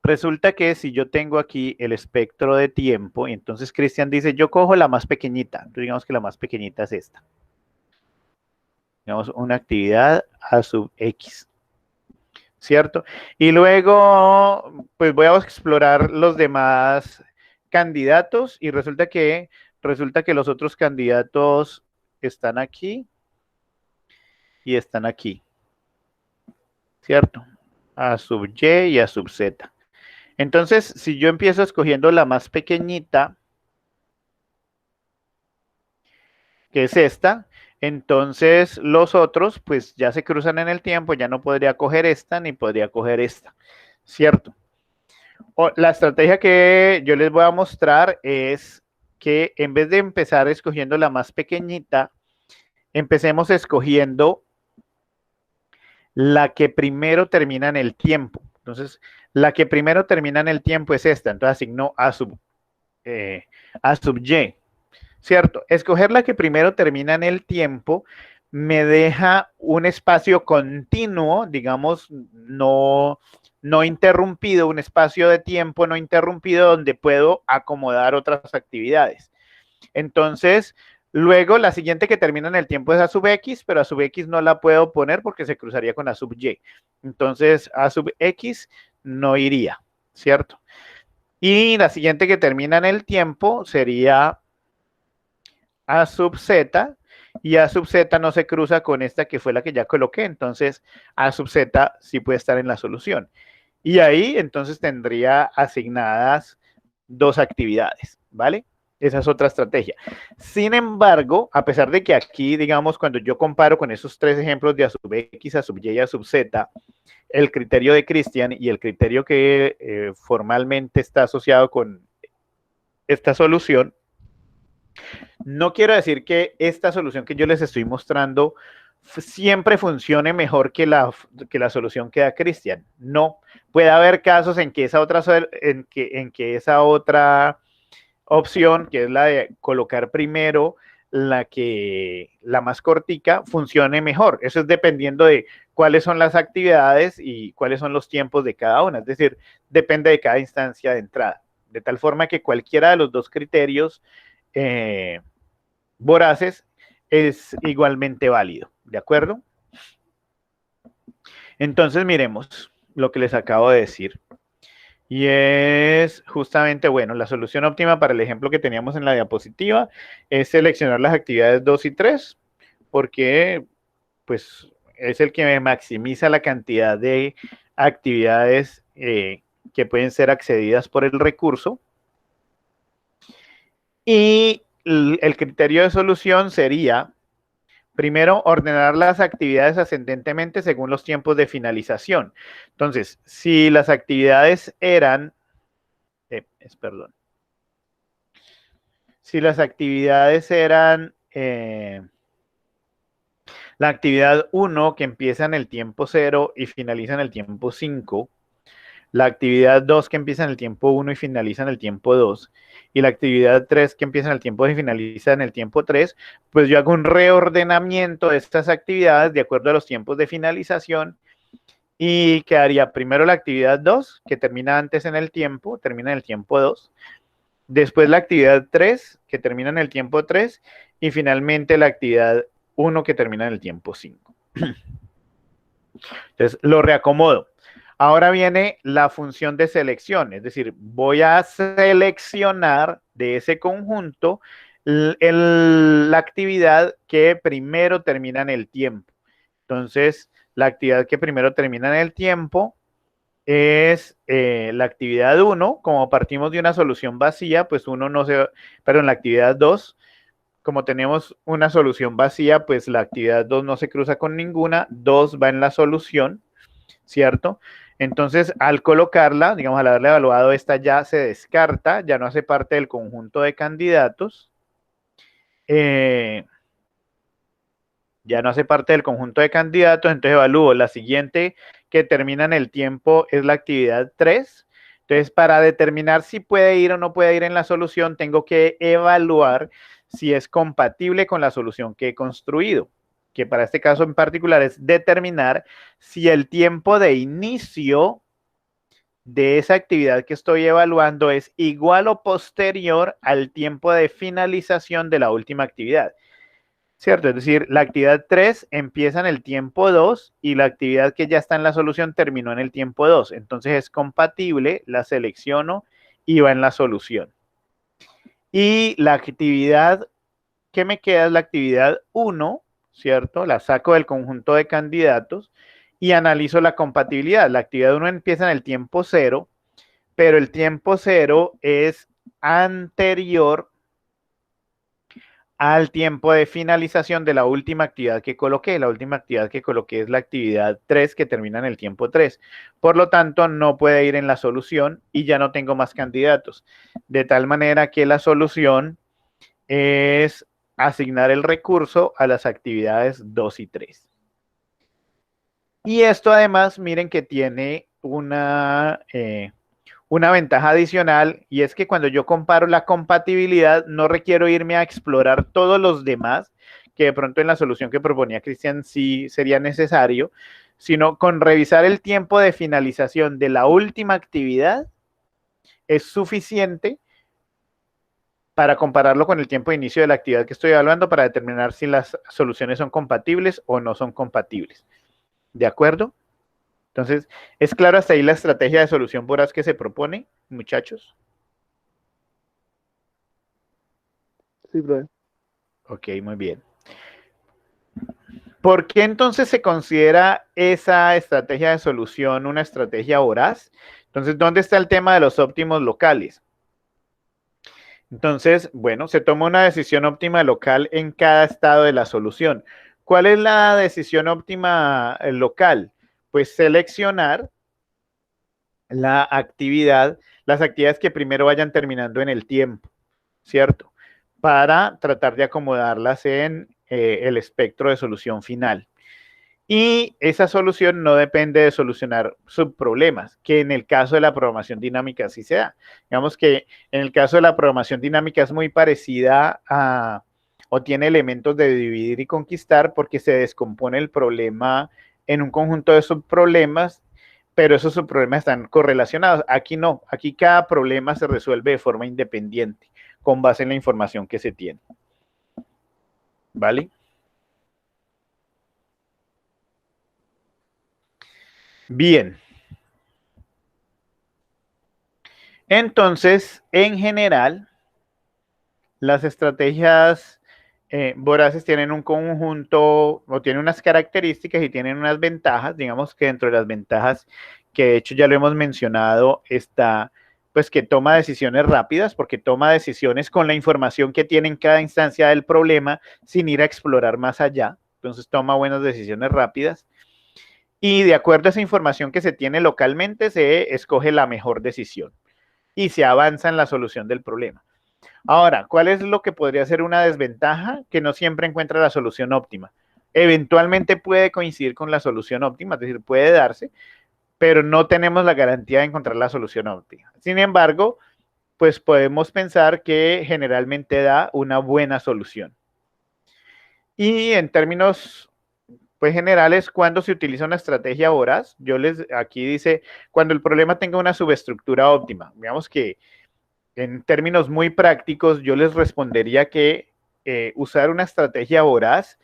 Resulta que si yo tengo aquí el espectro de tiempo, y entonces Cristian dice, yo cojo la más pequeñita. Entonces digamos que la más pequeñita es esta. Digamos, una actividad a sub X. ¿Cierto? Y luego, pues voy a explorar los demás candidatos y resulta que los otros candidatos están aquí y están aquí. ¿Cierto? A sub Y y a sub Z. Entonces, si yo empiezo escogiendo la más pequeñita, que es esta, entonces los otros pues ya se cruzan en el tiempo, ya no podría coger esta ni podría coger esta, ¿cierto? La estrategia que yo les voy a mostrar es que en vez de empezar escogiendo la más pequeñita, empecemos escogiendo la que primero termina en el tiempo. Entonces, la que primero termina en el tiempo es esta, entonces asigno a sub Y. ¿Cierto? Escoger la que primero termina en el tiempo me deja un espacio continuo, digamos, no interrumpido, un espacio de tiempo no interrumpido donde puedo acomodar otras actividades. Entonces, luego la siguiente que termina en el tiempo es a sub X, pero a sub X no la puedo poner porque se cruzaría con a sub Y. Entonces, a sub X no iría, ¿cierto? Y la siguiente que termina en el tiempo sería a sub Z, y a sub Z no se cruza con esta que fue la que ya coloqué, entonces a sub Z sí puede estar en la solución. Y ahí entonces tendría asignadas dos actividades, ¿vale? Esa es otra estrategia. Sin embargo, a pesar de que aquí, digamos, cuando yo comparo con esos tres ejemplos de a sub X, a sub Y y a sub Z, el criterio de Cristian y el criterio que formalmente está asociado con esta solución, no quiero decir que esta solución que yo les estoy mostrando siempre funcione mejor que la solución que da Cristian. No, puede haber casos en que esa otra opción, que es la de colocar primero la más cortica funcione mejor. Eso es dependiendo de cuáles son las actividades y cuáles son los tiempos de cada una. Es decir, depende de cada instancia de entrada. De tal forma que cualquiera de los dos criterios voraces es igualmente válido. ¿De acuerdo? Entonces miremos lo que les acabo de decir. Y es justamente, bueno, la solución óptima para el ejemplo que teníamos en la diapositiva es seleccionar las actividades 2 y 3, porque pues es el que maximiza la cantidad de actividades que pueden ser accedidas por el recurso. Y el criterio de solución sería, primero, ordenar las actividades ascendentemente según los tiempos de finalización. Entonces, si las actividades eran, si las actividades eran la actividad 1 que empieza en el tiempo 0 y finaliza en el tiempo 5, la actividad 2 que empieza en el tiempo 1 y finaliza en el tiempo 2, y la actividad 3 que empieza en el tiempo 2 y finaliza en el tiempo 3, pues yo hago un reordenamiento de estas actividades de acuerdo a los tiempos de finalización y quedaría primero la actividad 2, que termina antes en el tiempo, termina en el tiempo 2, después la actividad 3, que termina en el tiempo 3, y finalmente la actividad 1, que termina en el tiempo 5. Entonces, lo reacomodo. Ahora viene la función de selección, es decir, voy a seleccionar de ese conjunto la actividad que primero termina en el tiempo. Entonces, la actividad que primero termina en el tiempo es la actividad 1. Como partimos de una solución vacía, pues la actividad 2, como tenemos una solución vacía, pues la actividad 2 no se cruza con ninguna, 2 va en la solución, ¿cierto? Entonces, al colocarla, digamos, al haberla evaluado, esta ya se descarta, ya no hace parte del conjunto de candidatos. Ya no hace parte del conjunto de candidatos, entonces evalúo. La siguiente que termina en el tiempo es la actividad 3. Entonces, para determinar si puede ir o no puede ir en la solución, tengo que evaluar si es compatible con la solución que he construido, que para este caso en particular es determinar si el tiempo de inicio de esa actividad que estoy evaluando es igual o posterior al tiempo de finalización de la última actividad. ¿Cierto? Es decir, la actividad 3 empieza en el tiempo 2 y la actividad que ya está en la solución terminó en el tiempo 2. Entonces es compatible, la selecciono y va en la solución. Y la actividad que me queda es la actividad 1, ¿cierto? La saco del conjunto de candidatos y analizo la compatibilidad. La actividad 1 empieza en el tiempo 0, pero el tiempo 0 es anterior al tiempo de finalización de la última actividad que coloqué. La última actividad que coloqué es la actividad 3 que termina en el tiempo 3. Por lo tanto, no puede ir en la solución y ya no tengo más candidatos. De tal manera que la solución es asignar el recurso a las actividades 2 y 3. Y esto además, miren que tiene una ventaja adicional, y es que cuando yo comparo la compatibilidad, no requiero irme a explorar todos los demás, que de pronto en la solución que proponía Cristian sí sería necesario, sino con revisar el tiempo de finalización de la última actividad es suficiente para compararlo con el tiempo de inicio de la actividad que estoy evaluando para determinar si las soluciones son compatibles o no son compatibles. ¿De acuerdo? Entonces, ¿es claro hasta ahí la estrategia de solución voraz que se propone, muchachos? Sí, profe. Ok, muy bien. ¿Por qué entonces se considera esa estrategia de solución una estrategia voraz? Entonces, ¿dónde está el tema de los óptimos locales? Entonces, bueno, se toma una decisión óptima local en cada estado de la solución. ¿Cuál es la decisión óptima local? Pues seleccionar las actividades que primero vayan terminando en el tiempo, ¿cierto? Para tratar de acomodarlas en el espectro de solución final. Y esa solución no depende de solucionar subproblemas, que en el caso de la programación dinámica sí se da. Digamos que en el caso de la programación dinámica es muy parecida a o tiene elementos de dividir y conquistar porque se descompone el problema en un conjunto de subproblemas, pero esos subproblemas están correlacionados. Aquí no, aquí cada problema se resuelve de forma independiente, con base en la información que se tiene. ¿Vale? Bien. Entonces, en general, las estrategias voraces tienen un conjunto o tienen unas características y tienen unas ventajas. Digamos que dentro de las ventajas, que de hecho ya lo hemos mencionado, está pues que toma decisiones rápidas, porque toma decisiones con la información que tiene en cada instancia del problema sin ir a explorar más allá. Entonces toma buenas decisiones rápidas. Y de acuerdo a esa información que se tiene localmente, se escoge la mejor decisión y se avanza en la solución del problema. Ahora, ¿cuál es lo que podría ser una desventaja? Que no siempre encuentra la solución óptima. Eventualmente puede coincidir con la solución óptima, es decir, puede darse, pero no tenemos la garantía de encontrar la solución óptima. Sin embargo, pues podemos pensar que generalmente da una buena solución. Y en términos pues generales, cuando se utiliza una estrategia voraz, aquí dice, cuando el problema tenga una subestructura óptima. Digamos que en términos muy prácticos, yo les respondería que usar una estrategia voraz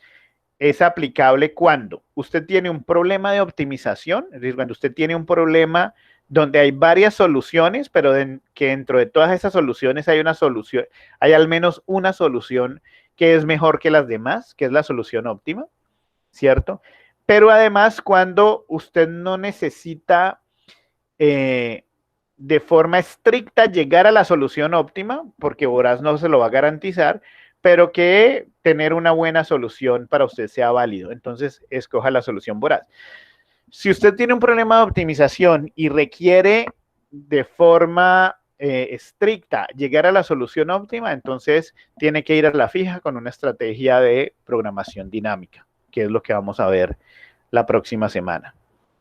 es aplicable cuando usted tiene un problema de optimización, es decir, cuando usted tiene un problema donde hay varias soluciones, pero que dentro de todas esas soluciones hay una solución, hay al menos una solución que es mejor que las demás, que es la solución óptima, ¿cierto? Pero además cuando usted no necesita de forma estricta llegar a la solución óptima, porque voraz no se lo va a garantizar, pero que tener una buena solución para usted sea válido. Entonces, escoja la solución voraz. Si usted tiene un problema de optimización y requiere de forma estricta llegar a la solución óptima, entonces tiene que ir a la fija con una estrategia de programación dinámica, que es lo que vamos a ver la próxima semana.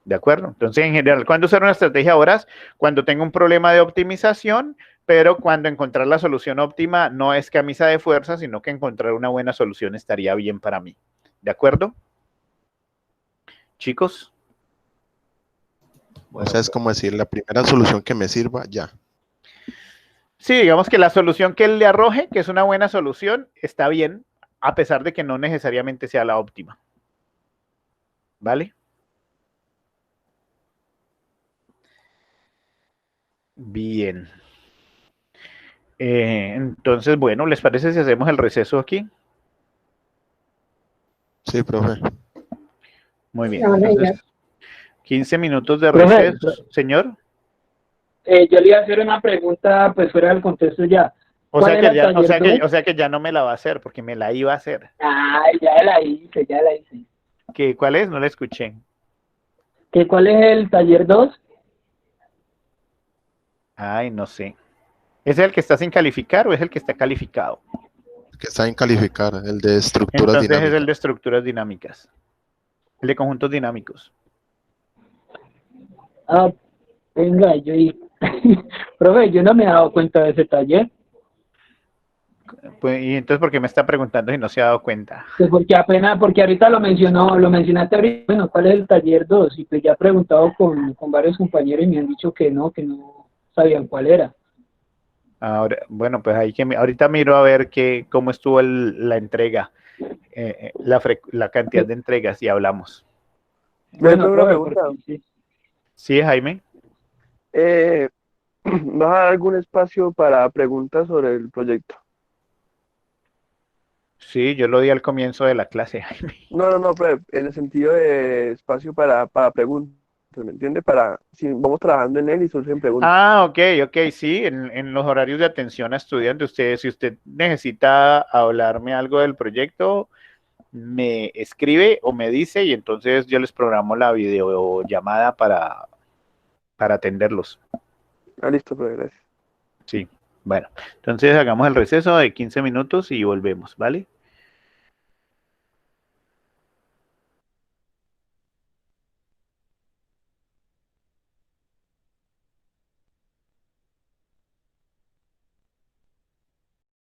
¿De acuerdo? Entonces, en general, ¿cuándo usar una estrategia voraz? Cuando tengo un problema de optimización, pero cuando encontrar la solución óptima no es camisa de fuerza, sino que encontrar una buena solución estaría bien para mí. ¿De acuerdo? Chicos. Bueno, o sea, es como decir, la primera solución que me sirva, ya. Sí, digamos que la solución que él le arroje, que es una buena solución, está bien, a pesar de que no necesariamente sea la óptima. ¿Vale? Bien. Entonces, bueno, ¿les parece si hacemos el receso aquí? Sí, profe. Muy bien. Entonces, 15 minutos de receso. Señor. Yo le iba a hacer una pregunta, pues fuera del contexto ya. O sea que ya no me la va a hacer, porque me la iba a hacer. Ay, ya la hice. ¿Cuál es? No la escuché. ¿Cuál es el taller 2? Ay, no sé. ¿Es el que está sin calificar o es el que está calificado? El que está sin calificar, el de estructuras dinámicas. Entonces es el de estructuras dinámicas. El de conjuntos dinámicos. Ah, venga, profe, yo no me he dado cuenta de ese taller. Pues, ¿y entonces por qué me está preguntando si no se ha dado cuenta? Pues porque ahorita lo mencionaste ahorita, bueno, ¿cuál es el taller 2? Y pues ya he preguntado con varios compañeros y me han dicho que no sabían cuál era. Ahora, bueno, pues ahorita miro a ver cómo estuvo la entrega, la cantidad de entregas y hablamos. Bueno, una pregunta. Sí, Jaime. ¿Vas a dar algún espacio para preguntas sobre el proyecto? Sí, yo lo di al comienzo de la clase, Jaime. No, pero en el sentido de espacio para preguntas, ¿me entiendes? Si vamos trabajando en él y surgen preguntas. Ah, ok, sí, en los horarios de atención a estudiantes de ustedes, si usted necesita hablarme algo del proyecto, me escribe o me dice y entonces yo les programo la videollamada para atenderlos. Ah, listo, pues gracias. Sí, bueno, entonces hagamos el receso de 15 minutos y volvemos, ¿vale?